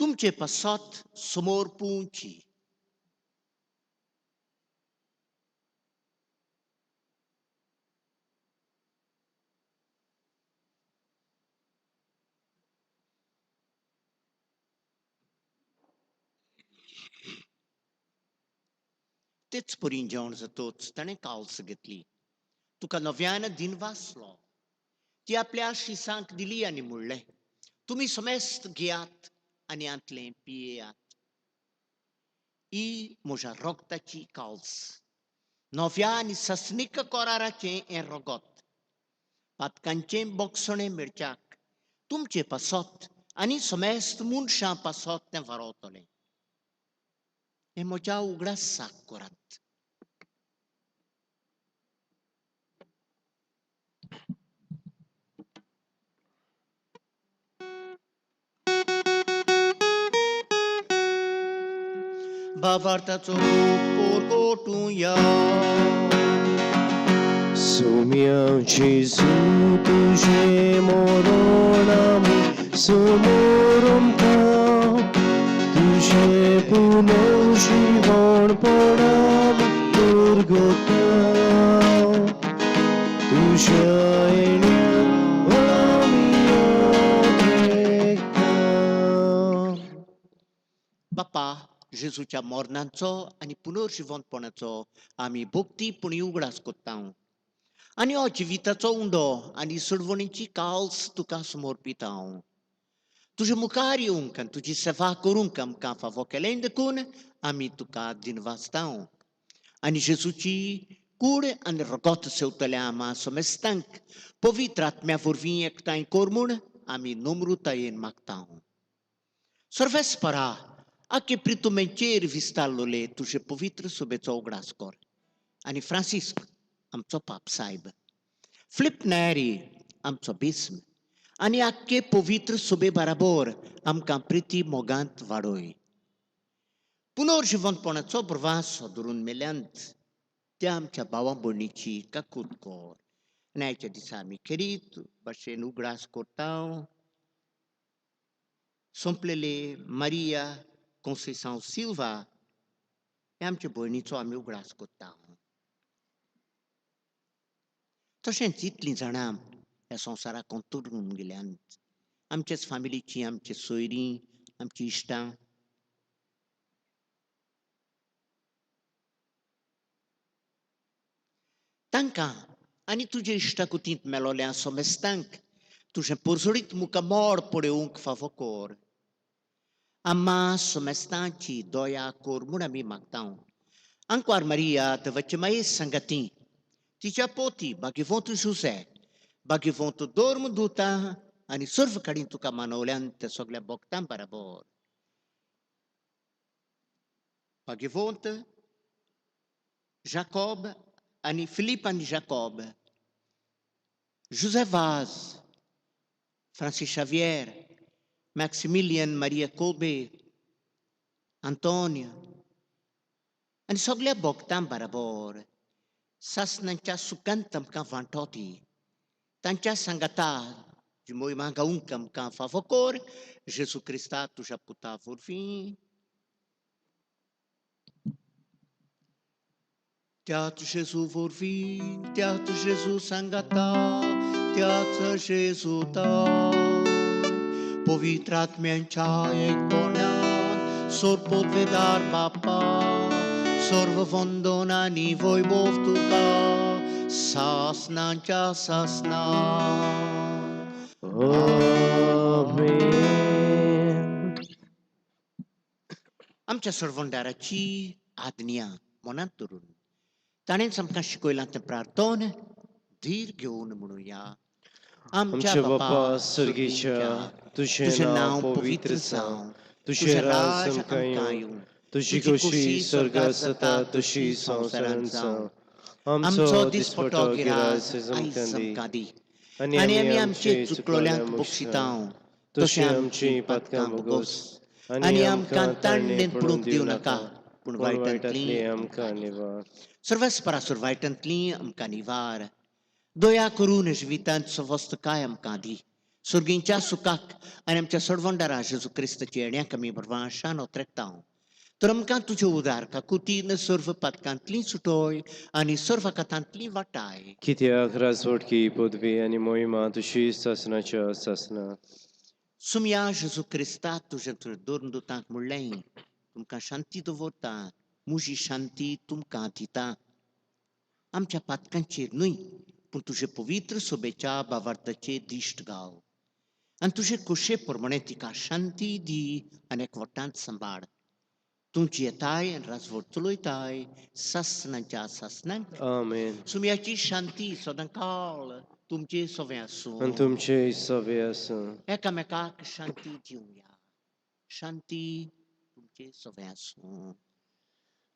तुमचे पासत समोर पुंची तेच परीन जेवण जातोच ताणें काल्स घेतली तुका नव्यान दिन वाचलो ती आपल्या शिसांक दिली आनी म्हणलें तुमी समेस्त घेयात आनी आंतलें पियेयात ही म्हज्या रोगताची काल्स नव्या आनी सस्निक कोराराचें हें रगत पातकांचें बोगसणें मिरच्याक तुमचें पासत आनी समेस्त मनशां पासत तें वारोतलें हें म्हज्या उगडासाक करात भावार्थाचो पोरगोटूया Sumiał Jezu, tuże moronami, sumorom tam, tuże puno żywon porami, turgotał, tuże enia olami odrekał. बापा जेजूच्या मरणांचो आनी पुनर्जिवनपणाचो आमी भक्तीपणी उगडास कोत्ता आनी हो जिविताचो उंडो आनी सडवणीची काल्स तुका समर्पिता हांव तुजे मुखार येवंक आनी तुजी सेवा करूंक आमकां फावो केलें देखून आमी तुका दिनवासता आनी जेजूची कूड आनी रगत सेवतल्या आम्हा समेस्तांक पवित्र आत्म्या वरवीं एकठांय कर म्हूण आमी नम्रतायेन मागता सर्वेस्परा आखे प्रितुमेचेर विस्तारलोले तुजे पवित्र सुबेचो उगडास कर आनी फ्रांसिस्क आमचो पाप साहेब फिलिप नॅरी आमचो बिस्म आनी आख्खे पवित्र सुबे बराबर आमकां प्रिती मोगांत वाडोय पुनर्जिवनपणाचो प्रवास धरून मेल्यांत त्या आमच्या भावा भयणीची काकूट कर न्यायच्या दिसा आमी खेरीत भाशेन उगडास करता सोंपलेले मारिया Conceição Silva हे आमचे भयणीचो आमी उगडास कोत्ता तशेंच इतलीं जाणां ह्या संवसाराक अंतरून गेल्यांत आमचेच फामिलीचीं आमचे सोयरीं आमची इश्टां तांकां आनी तुजे इश्टाकुतींत मेलोल्या समेस्तांक तुजें परसडीत मुखामोड पळोवंक फावो कर आम्हा समेस्तांची दया कर म्हूण आमी मागता आंकवार मारिया देवाचे माये संगाती तिच्या पोती भाग्यवंत जुसे भाग्यवंत धर्मदूता आनी सर्व कडेन तुका मानवल्यान त्या सगळ्या भक्तां बराबर भाग्यवंत जाकोब आनी फिलीप आनी Jacob José Vaz, Francis Xavier, Maximilian Maria Kolbe, Antônio, आनी सगळ्या भक्तां बराबर सासणांच्या सुखांत आमकां वांटोती तांच्या सांगाता जी मोहिमा गावूंक आमकां फावो कर जेजू क्रिस्ता तुज्या पुता वरवीं त्याच जेजू वरवीं त्याच जेजू सांगाता त्याच जेजूता पवित्र आत्म्यांच्या एकपणान सोरपोतवेदार बापा सर्व वंदन आनी वैभव तुका सासणांच्या सासना Amen. आमच्या सर्वंडाराची आज्ञा मनांत धरून ताणेंच आमकां शिकयलां तें प्रार्थन धीर घेवन म्हणुया आमच्या बापा सर्गीच्या तुझें नांव पवित्र जावं तुझें राज आमकां येवं तुजी खोशी स्वर्गांत जाता तशी संवसारांत जावं आमचो दिसपटो गिराय आमकां दी आनी आमी आमचे चुकलोल्यांक बक्षिता तशें आमची पातकां भोगोस आनी आमकां ताणणेंत पडूंक दिवं नाका पूण वायटांतली आमकां निवार सर्वेस्परासुर वायटांतली आमकां निवार दया करून जिवितांत स्वस्थकाय आमकां दी सुर्गींच्या सुखाक आनी आमच्या सडवंडरा जेजू क्रिस्ताची येण्याक आमी बरवाशान ओतरेकतांव तर आमकां तुज्यो उदार काकुतीन सर्व पदकांतली सुटोय आनी सर्व कथांतली वाटाय कित्याक राजवटकी पदवी आनी मोहिमा तुशी ससनाच्या ससना सुमया जेजू क्रिस्ता तुजें तुवें दोन दुतांक म्हणलें तुमकां शांती दवरता म्हजी शांती तुमकां दिता आमच्या पातकांचेर न्हय पूण तुजे पवित्र सोबेच्या भावार्थाचेर दिश्ट घाल आनी तुजे कुशे प्रमाणे तिका शांती दी आनी एकवटांत सांबाळ तुमची येताय आनी राजवट चलयताय सासनांच्या सासनांक आमेन सुमयाची शांती सदां काळ तुमचे सवे आनी आसूं तुमचे सवे आसूं एकामेकाक शांती दिवया शांती तुमचे सवे आसूं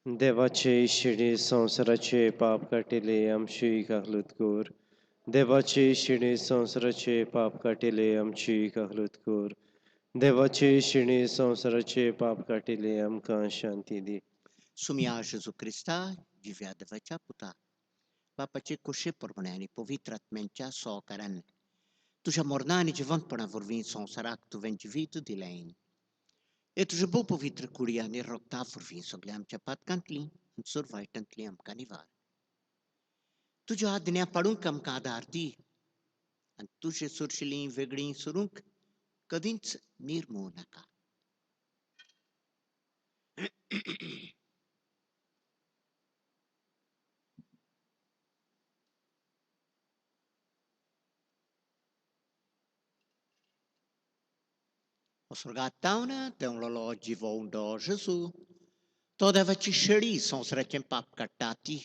देवाचे शिडे संवसाराचे पाप काटिले आमची काहलूत कोर देवाचे शिडे संवसाराचे पाप काटिले आमची काहलूत कोर देवाचे शिडे संवसाराचे पाप काटिले आमकां शांती दी सुमया जेजू क्रिस्ता जिव्या देवाच्या पुता बापाचे कुशे प्रमाणे आनी पवित्र आत्म्यांच्या सहकारान तुज्या मरणा आनी जिवंतपणा वरवीं संवसाराक तुवें जिवीत दिलें हे तुजे भोव पवित्र कुडी आनी रक्ता वरवीं सगळ्या आमच्या पातकांतली आनी चड वायटांतली आमकां निवार तुज्या आज्ञा पाडूंक आमकां आदार दी आनी तुजे सुरशिलीं वेगळीं सरूंक कदींच निर्मूळ नाका osservattauna teololo jivondo Gesù todevaci sheri संवसाराचें पाप काडटाती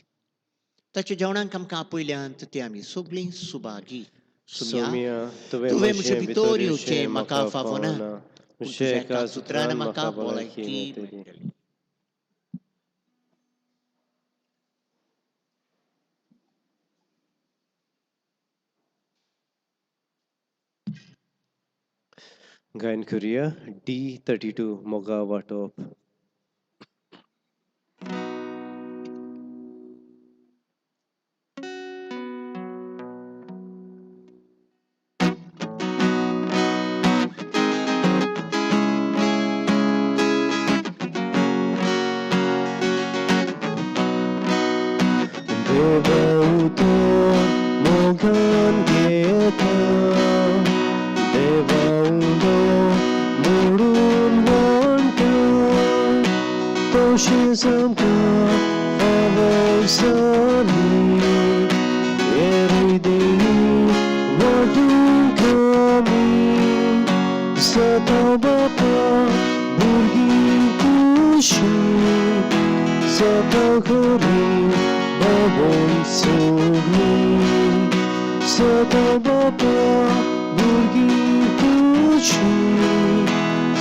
ताच्या जेवणाक आमकां आपयल्यांत ते आमी सगळीं सुभागी सोमिया तुवें म्हजे भितर येवचें म्हाका फावना म्हजे एका सुत्रान म्हाका भलायकी भलायकी मेळटली. मेळटली गायन करुया D32 मोगा वांटप देवउतो मोगन घेता देवउतो मोडून वंटा तोशें आमकां आवयसली येरुदेनी वाटूंक आमी सदा बापा भुरगीं कुशी सदा घरी बाबोन सोगली सदा बापा भुरगीं कुशी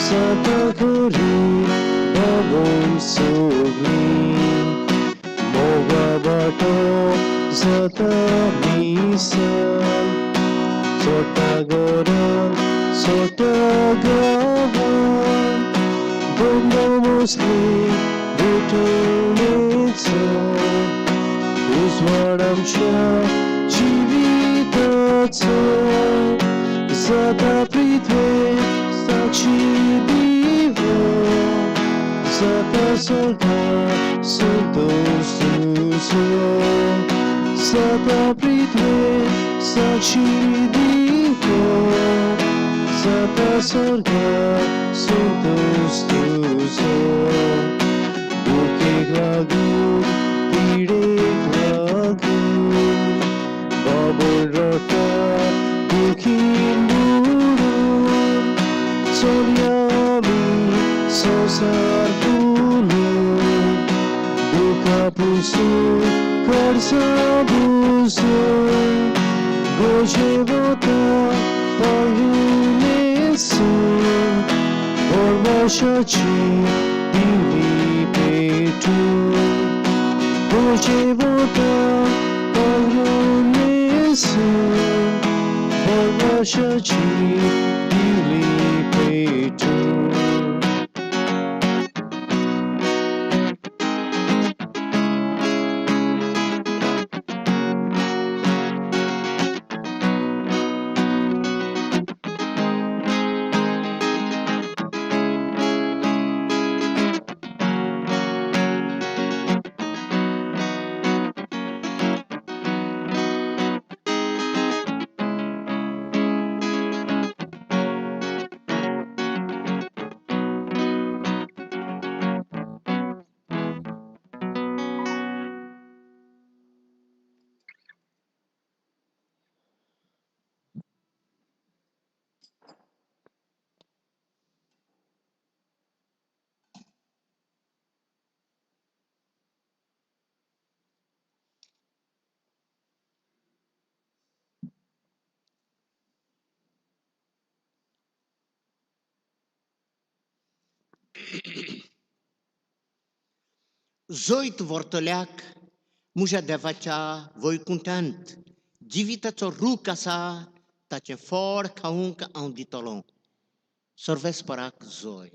सदा घरी बाबोन सोगली मोगा बाटो जाता मिसान सोटा गोरान सोटा गावान दोंगा मोसली बुटुलेचो उजवाड आमच्या जिविताचो जाता पृथ्वे साक्षी दिवो जाता सोल्टा संतोष तुझो जाता पृथ्वे साक्षी दिवो जाता सोल्टा संतोष तुझो दुखेक लागून पिडेक लागून बाबोल रडटा दुखीन बुडून चलया आमी संवसार भुलून दुखा पुसून खर्चा बुसून गोशे वता पाळून येसून परमेशाची दिवली पेटून गोशे वता पाळून येसून परमेशाची दिवली पेटून जोयत व्हरतल्याक म्हज्या देवाच्या वैकुंठांत जिविताचो रूख आसा ताचें फळ खावंक हांव दितलों. सर्वेस्पराक जोय.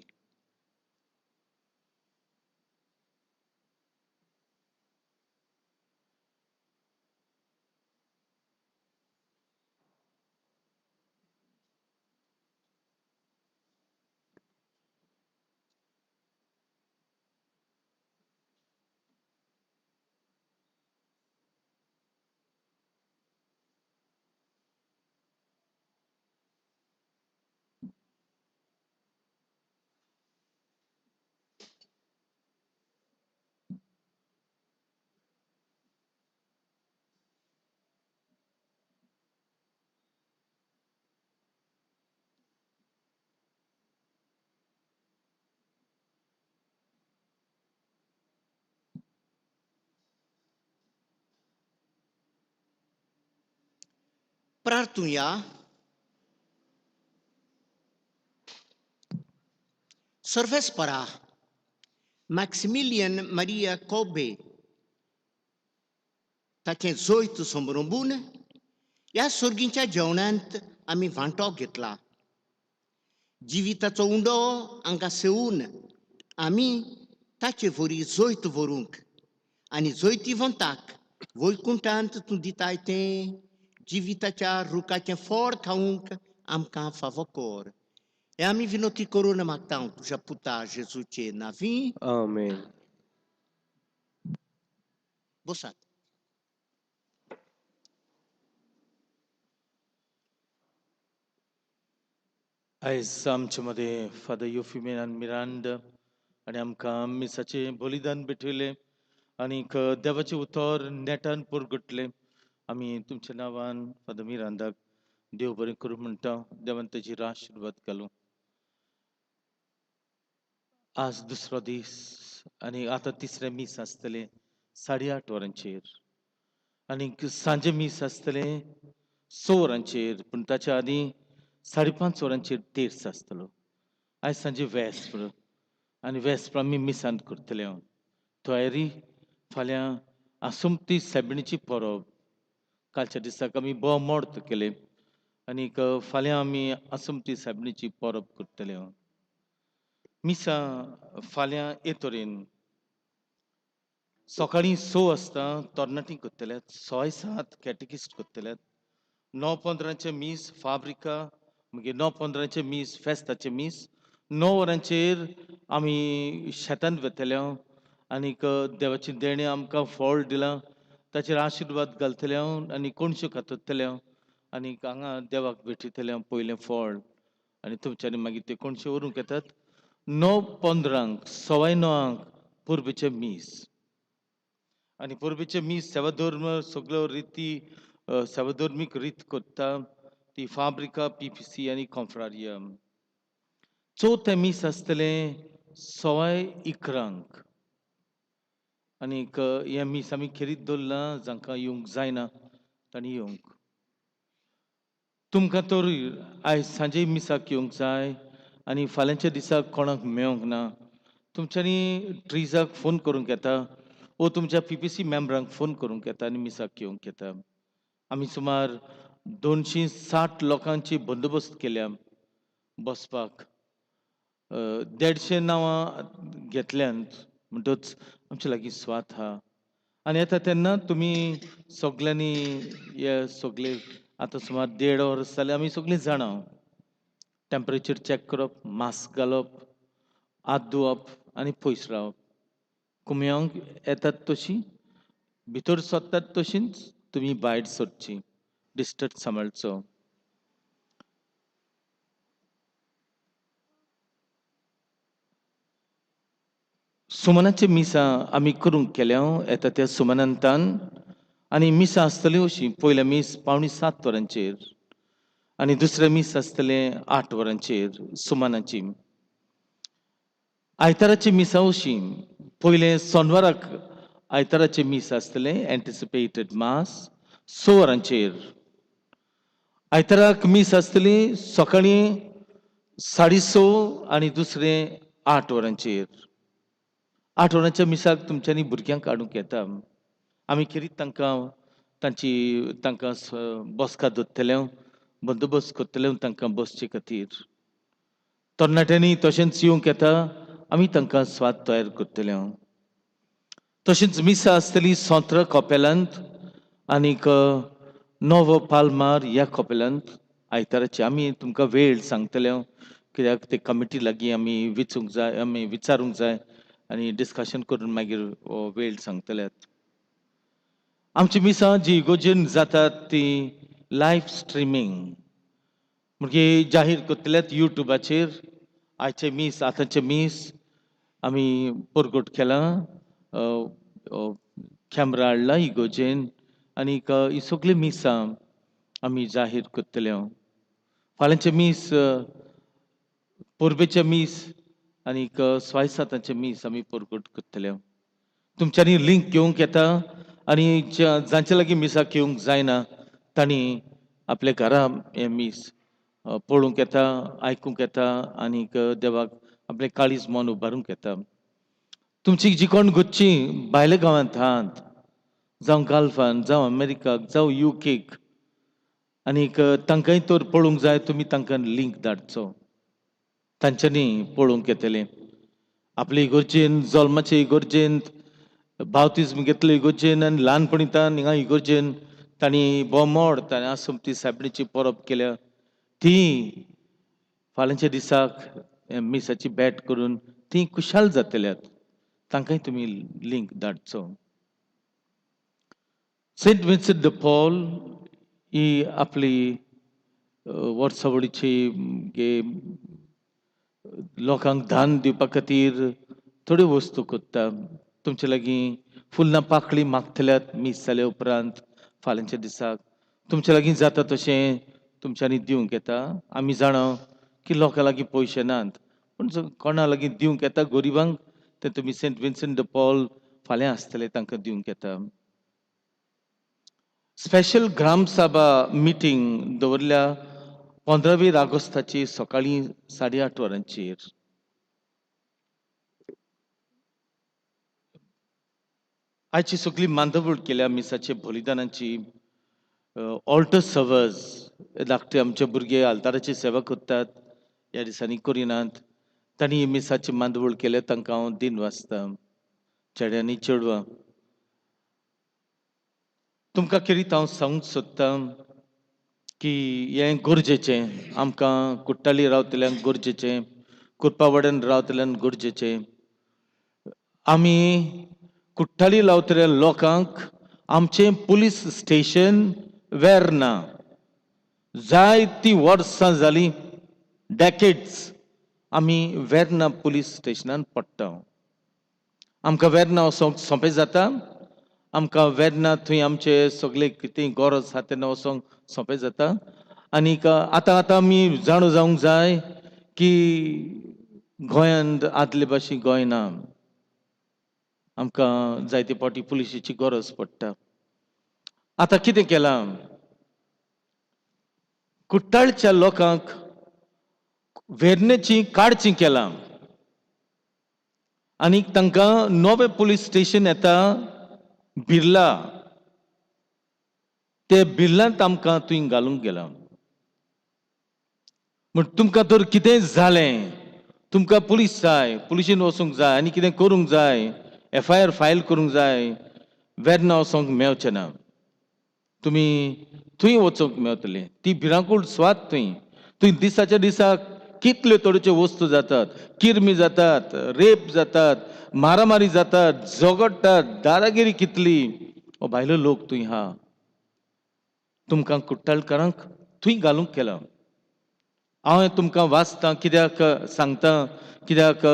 प्रार्थुया. सर्वेस्परा मॅक्सिमिलियन मारिया कोबे ताचें जोयत समरुंबून ह्या सर्गीच्या जेवणांत आमी वांटो घेतला. जिविताचो उंडो हांकां सेवून आमी ताचे वरी जोयत व्हरूंक आनी जोयतीवंताक वैकुंठांत तूं दिताय तें जिविताच्या रुखाचें फळ खावंक आमकां फावो कर. हें आमी विनोती करून मागता तुज्या पुता जेजूचे नांवी. आमेन. बसात. आयज आमचे मध्ये फादर युफिमेन मिरांड आणि आमकां मिसाचें बलिदान भेटयलें आनीक देवाचें उतर नेटान परगटलें. आमी तुमच्या नांवान फादर मिरांडाक देव बरें करूं म्हणटा. देवान तेजी आशिर्वाद घालूं. आज दुसरो दीस आनी आतां तिसरें मीस आसतलें 8:30 वरांचेर आनीक सांजे मीस आसतलें 6 वरांचेर, पूण ताच्या आदीं 5:30 वरांचेर तेर्स आसतलो. आयज सांजे वेस्पर आनी वेस्पर आमी मिसांत करतले हांव. तयारी फाल्यां आसुमती सेबणीची परब. कालच्या दिसाक आमी बोव मोर्त केले आनीक फाल्यां आमी आसुमती सेबणीची परब करतले हांव. मिसा फाल्यां येतोरेन सकाळीं 6 वाजता तरणाटीं करतल्यात, 6:07 कॅटेकिस्ट करतल्यात, 9:15 मीस फाब्रिका, मागीर 9:15 मीस फेस्ताचे मीस, 9 वरांचेर आमी शेतांत वतले हांव आनीक देवाची देणी आमकां फळ दिलां ताचेर आशिर्वाद घालतले हांव आनी कोणश्यो कातरतले हांव आनीक हांगा देवाक भेटयतले हांव पयलें फळ आनी तुमच्यांनी मागीर ते कोणशे व्हरूंक येतात. 9:15 9:15 पुर्बेचे मीस आनी पुर्बेचे मीस सेवाधर्म सगळ्यो रिती सेवाधर्मीक रीत करता ती फाब्रिका, PPC आनी कॉन्फ्रारिया. चवथें मीस आसतलें 11:15 आनीक हें मीस आमी खेरीत दवरलां. जांकां येवंक जायना तांणी येवंक. तुमकां तर आयज सांजे मिसाक येवंक जाय आनी फाल्यांच्या दिसाक कोणाक मेळोंक ना. तुमच्यांनी ट्रिजाक फोन करूंक येता वो तुमच्या PPC मेंबरांक फोन करूंक येता आनी मिसाक येवंक येता. आमी सुमार 260 लोकांची बंदोबस्त केल्या बसपाक. 150 नांवां घेतल्यांत म्हणटच आमचे लागीं स्वात आहा आनी येता तेन्ना तुमी सगल्यांनी हे सगळे आतां सुमार 1.5 वर्स जाले आमी सगळीं जाणां टेम्परेचर चॅक करप, मास्क घालप, हात धुवप आनी पयस रावप. कुमयांक येतात तशीं भितर सरतात तशींच तुमी भायर सरचीं. डिस्टन्स सांबाळचो. सुमनाचे मिसा आमी करूंक केल्या येता त्या सुमनांतान आनी मिसा आसतली अशीं. पयलें मीस 6:45 वरांचेर आनी दुसरें मीस आसतलें 8 वरांचेर सुमनाची. आयताराची मिसा अशीं. पयलें सोनवाराक आयताराचें मीस आसतलें एंटिसिपेटेड मास 6 वरांचेर. आयताराक मीस आसतली सकाळीं 6:30 आनी दुसरें 8 वरांचेर 8 वरांच्या मिसाक तुमच्यांनी भुरग्यांक हाडूंक येता. आमी खेरीत तांकां बसका दवरतले, बंदोबस्त करतले तांकां बसचे खातीर. तरणाट्यांनी तशेंच येवंक येता, आमी तांकां स्वाद तयार करतले. तशेंच मिसां आसतली 17 कॉपेलांत आनीक 9 पालमार ह्या कॉपेलांत आयताराची. आमी तुमकां वेळ सांगतले कित्याक ते कमिटी लागीं आमी विचारूंक जाय आनी डिस्कशन करून मागीर हो वेळ सांगतल्यात. आमची मिसां जी इगोर्जेन जातात ती लायव्ह स्ट्रिमींग म्हणजे जाहीर करतल्यात युट्यूबाचेर. आतांचे मीस आमी परगट केला, कॅमेरा हाडला इगोर्जेन आनीक ही सगळी मिसां आमी जाहीर करतले. फाल्यांचे मीस पोरबेचे मीस आनीक स्वायसातांचे मीस आमी परगट करतले. तुमच्यांनी लिंक घेवंक येता आनी जांचे लागीं मिसाक येवंक जायना तांणी आपल्या घरा हे मीस पळोवंक येता, आयकूंक येता आनीक देवाक आपलें काळीज मन उबारूंक येता. तुमची जी कोण गोंयचीं भायल्या गांवांत आहात, जावं गाल्फान, जावं अमेरिकाक, जावं युकेक, आनीक तांकांय तर पळोवंक जाय, तुमी तांकां लिंक धाडचो. तांच्यांनी पळोवंक येतलें. आपले इगोर्जेन जल्माचे इगोर्जेन बावतिजम घेतलो इगोर्जेन आनी ल्हानपणींतान हिंगा इगोर्जेन तांणी बोमोड तांणी आसुमती सायबिणीची परब केल्या. ती फाल्यांच्या दिसाक मिसाची भेट करून ती खुशाल जातल्यात. तांकांय तुमी link धाडचो. Saint विन्संट the Paul he आपली वर्सावळीची लोकांक दान दिवपा खातीर थोड्यो वस्तू करता. तुमचे लागीं फुलां पाकळी मागतल्यात मीस जाल्या उपरांत फाल्यांच्या दिसाक. तुमचे लागीं जाता तशें तुमच्यांनी दिवंक येता. आमी जाणा की लोकां लागीं पयशे नात, पूण कोणा लागीं दिवंक येता गरिबांक ते तुमी सेंट विन्संट द पॉल फाल्यां आसतले तांकां दिवंक येता. स्पेशल ग्राम सभा मिटींग दवरल्या 15 ऑगस्टाची सकाळीं 8:30 वरांचेर. आयची सगळी मांदवळ केल्या मिसाचे बलिदानाची. ऑल्टर सर्वर्स धाकटे आमचे भुरगे आल्ताराची सेवा करतात, ह्या दिसांनी करिनात. तांणी मिसाची मांदवळ केल्या, तांकां हांव दिन वाचता. चेड्यां आनी चेडवां, तुमकां खेरीत हांव सांगूंक सोदतां की हें गरजेचें. आमकां कुट्टाळी रावतल्यांक गरजेचें, कुर्पावाड्यान रावतल्यांक गरजेचें. आमी कुट्टाळी रावतल्या लोकांक आमचें पुलीस स्टेशन वेर्ना. जायतीं वर्सां जालीं, डेकेड्स आमी वेर्ना पुलीस स्टेशनान पडटा. आमकां वेर्ना वचोंक सोंपें जाता. आमकां वेर्ना थंय आमचे सगळे कितें गरज आसा तेन्ना वचोंक सोंपें जाता. आनीक आतां आमी जाणू जावंक जाय की गोंयांत आदले भाशेन गोंय ना. आमकां जायते फावटी पुलिशेची गरज पडटा. आतां कितें केलां? कुट्टाळच्या लोकांक वेर्नेची काडचीं केलां आनीक तांकां नवें पुलीस स्टेशन येता बिर्ला, ते बिर्लांत आमकां थंय घालूंक गेलां. म्हण तुमकां तर कितें जालें, तुमकां पुलीस जाय, पुलिशेन वचूंक जाय आनी कितें करूंक जाय, FIR फायल करूंक जाय, वेर्ना वचोंक मेळचें ना. तुमी थंय वचोंक मेळटलें. ती भिरांकूळ स्वात थंय. थंय दिसाच्या दिसाक कितल्यो तरेच्यो वस्तू जातात, किरमी जातात, रेप जातात, मारामारी जातात, झगडटात, दादागिरी कितली. हो भायलो लोक थंय आहा. तुमकां कुट्टाळकारांक थंय घालूंक केलां. हांव तुमकां वाचतां, कित्याक सांगतां, कित्याक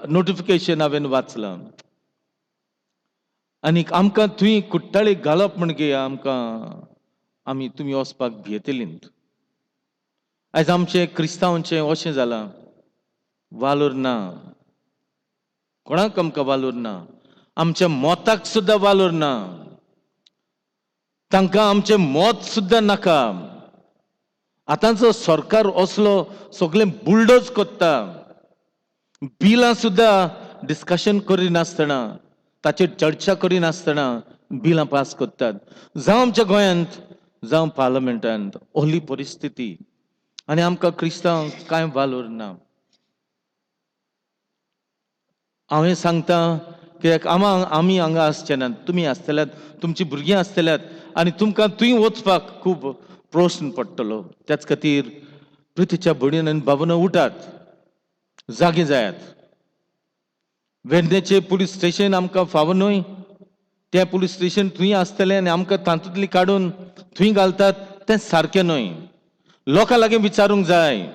नोटिफिकेशन हांवें वाचलां. आनीक आमकां थंय कुट्टाळेक घालप म्हणजे आमी तुमी वचपाक भियेतलींत. आयज आमचें क्रिस्तांवांचें अशें जालां, वालोर ना. कोणाक आमकां वालोर ना. आमच्या मोताक सुद्दां वालोर ना. तांकां आमचें मोत सुद्दां नाका. आतांचो सरकार असलो सगळें बुलडोज करता. बिलां सुद्दां डिस्कशन करिनासतना ताचेर चर्चा करिनासतना बिलां पास करतात. जावं आमच्या गोंयांत जावं पार्लमेंटांत असली परिस्थिती आनी आमकां क्रिस्तांव कांय वालोर ना. हांवें सांगता कित्याक आमी हांगा आसचे नात, तुमी आसतल्यात, तुमची भुरगीं आसतल्यात आनी तुमकां थंय वचपाक खूब प्रश्न पडटलो. त्याच खातीर प्रितीच्या भयणीन आनी भावांनो, उठात, जागे जायात. वेर्णेचें पुलीस स्टेशन आमकां फावो न्हय. तें पुलीस स्टेशन थंय आसतलें आनी आमकां तातूंतली काडून थंय घालतात, तें सारकें न्हय. लोकां लागीं विचारूंक जाय.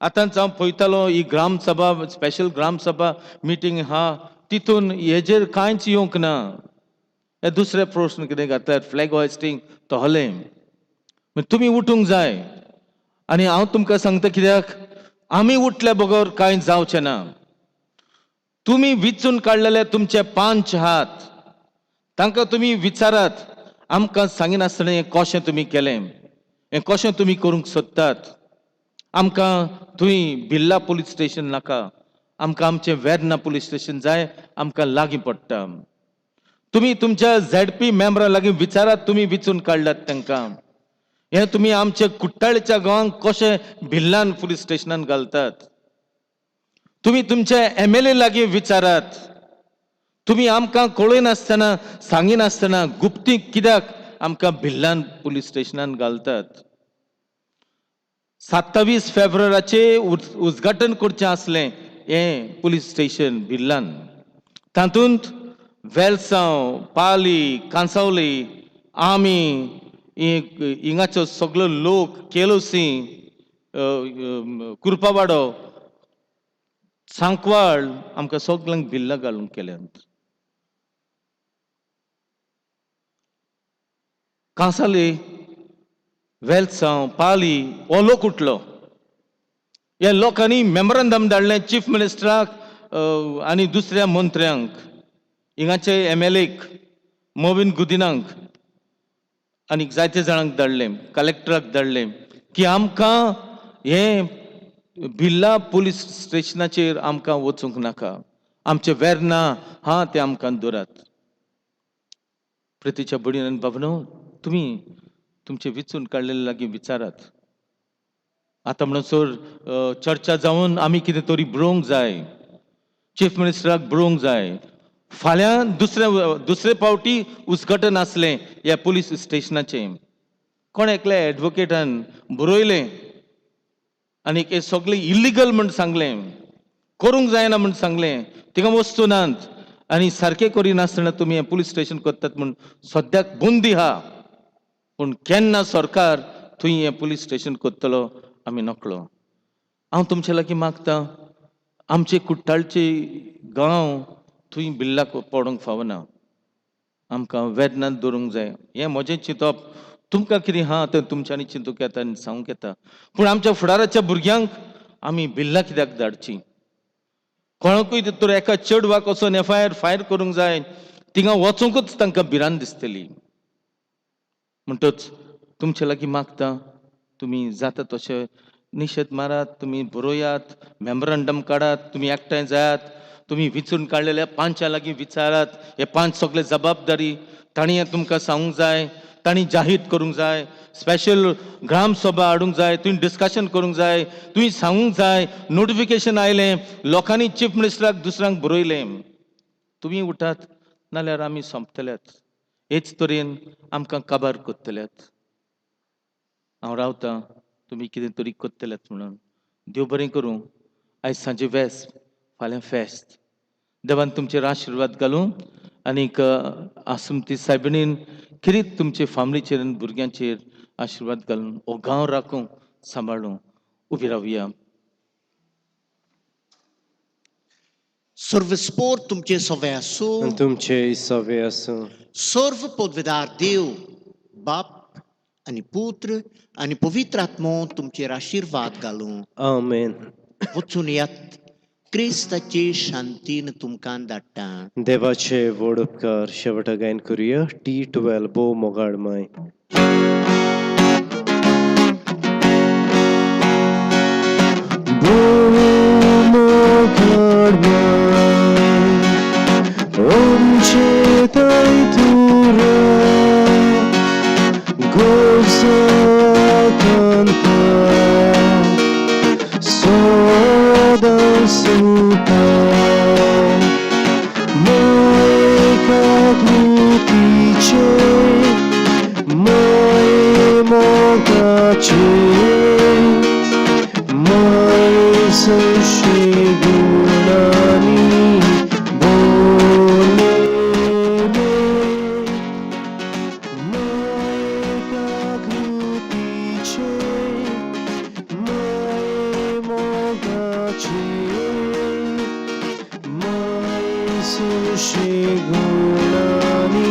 आतांच हांव पळयतालो ही ग्राम सभा, स्पेशल ग्राम सभा मिटींग आहा, तितून हेजेर कांयच येवंक ना. हे दुसरे प्रश्न कितें घातल्यात, फ्लॅग हॉयस्टींग तोहलें. तुमी उठूंक जाय. आनी हांव तुमकां सांगता कित्याक आमी उठल्या बगर कांय जावचें ना. तुमी विचून काडलेले तुमचे 5 हात, तांकां तुमी विचारात, आमकां सांगिनासतना हें कशें तुमी केलें, हें कशें तुमी करूंक सोदतात. आमकां थंय बिर्ला पुलीस स्टेशन नाका, आमकां आमचें वेर्ना पुलीस स्टेशन जाय, आमकां लागीं पडटा. तुमी तुमच्या ZP मेंबरां लागीं विचारात, तुमी विचून काडल्यात तांकां. हें तुमी आमच्या कुट्टाळेच्या गांवांक कशें भिल्लान पुलीस स्टेशनान घालतात. तुमी तुमच्या MLA लागीं विचारात. तुमी आमकां कळयनासतना, सांगिनासतना गुप्तीक कित्याक आमकां भिल्लान पुलीस स्टेशनान घालतात. 27 फेब्रुवारीचें उद्घाटन करचें आसलें हें पुलीस स्टेशन भिल्लान. तातूंत वेलसांव, पाली, कांसावली, आमी, हिंगाचो सगळो लोक, केलोसी, कुर्पावाडो, सांकवाळ, आमकां सगळ्यांक भिल्ला घालूंक केल्यात. कांसावली, वेलसांव, पाली हो लोक उठलो. ह्या लोकांनी मेमोरंडम धाडलें चीफ मिनिस्टराक आनी दुसऱ्या मंत्र्यांक, हिंगाचे MLAक, मोविन गुदिनांक आनी जायते जाणांक धाडलें, कलेक्टराक धाडलें की आमकां हें भिल्ला पुलीस स्टेशनाचेर आमकां वचूंक नाका. आमचे वेर्ना हा तें आमकां दवरात. प्रितीच्या भयणीन आनी भावांनो, तुमी तुमचे विचून काडलेले लागीं विचारात. आतां म्हणसर चर्चा जावन आमी कितें तरी बरोवंक जाय, चीफ मिनिस्टराक बरोवंक जाय. फाल्यां दुसरे फावटी उजघाटन आसलें ह्या पुलीस स्टेशनाचें. कोण एकल्या एडवोकेटान बरयलें आनी हें सगळें इल्लिगल म्हूण सांगलें, करूंक जायना म्हूण सांगलें, थिंगा वस्तू नात आनी सारकें करिनासतना तुमी हें पुलीस स्टेशन करतात म्हूण सद्याक बंदी आहा. पूण केन्ना सरकार थंय हें पुलीस स्टेशन करतलो आमी नकळो. हांव तुमचे लागीं मागतां, आमचे कुट्टाळचे गांव थंय बिल्लाक पडोवंक फावना. आमकां वेदनांत दवरूंक जाय. हें म्हजें चिंतप. तुमकां कितें आहा तें तुमच्यांनी चिंतूंक येता आनी सांगूंक येता. पूण आमच्या फुडाराच्या भुरग्यांक आमी बिल्ला कित्याक धाडची? कोणाकूय तर एका चेडवाक वचून FIR फायर करूंक जाय, थिंगा वचूंकूच तांकां भिरांत दिसतली. म्हणटच तुमचे लागीं मागता, तुमी जाता तशें निशेध मारात, तुमी बरोयात, मेमोरंडम काडात, तुमी एकठांय जायात, तुमी विचून काडलेल्या 5 लागीं विचारात. हे 5 सगळे जबाबदारी तांणी हें तुमकां सांगूंक जाय, तांणी जाहीर करूंक जाय, स्पेशल ग्राम सभा हाडूंक जाय, तुवें डिस्कशन करूंक जाय, तुवें सांगूंक जाय, नोटिफिकेशन आयलें, लोकांनी चीफ मिनिस्टराक दुसऱ्यांक बरयलें. तुमी उठात, नाल्यार आमी सोंपतल्यात. हेच तरेन आमकां काबार करतल्यात. हांव रावतां, तुमी कितें तरी करतल्यात म्हणून. देव बरें करूं. आयज सांजे वेस्त, फाल्यां फेस्त. देवान तुमचेर आशिर्वाद घालूं आनीक आसुमती सायबिणीन खिरीत तुमचे फामिलीचेर आनी भुरग्यांचेर आशिर्वाद घालून हो गांव राखूं, सांबाळूं. उबी रावया. सर्वस्पोर तुमचे सवे आसूं. तुमचे सवे आसूं. सर्व पदवेदार देव, बाप आनी पुत्र आनी पवित्र आत्मो तुमचेर आशिर्वाद घालूं. आमेन. वचून येयात. क्रिस्ताची शांतीन तुमकां धाडटा. देवाचे व्हड उपकार शेवटा गायन करुया. T12 भोव मोगाळ माय. भोव मोगाळ Moje kaplice, moje mogacie, moje sushi gunani bolebe. Moje kaplice, moje mogacie, moje sushi gunani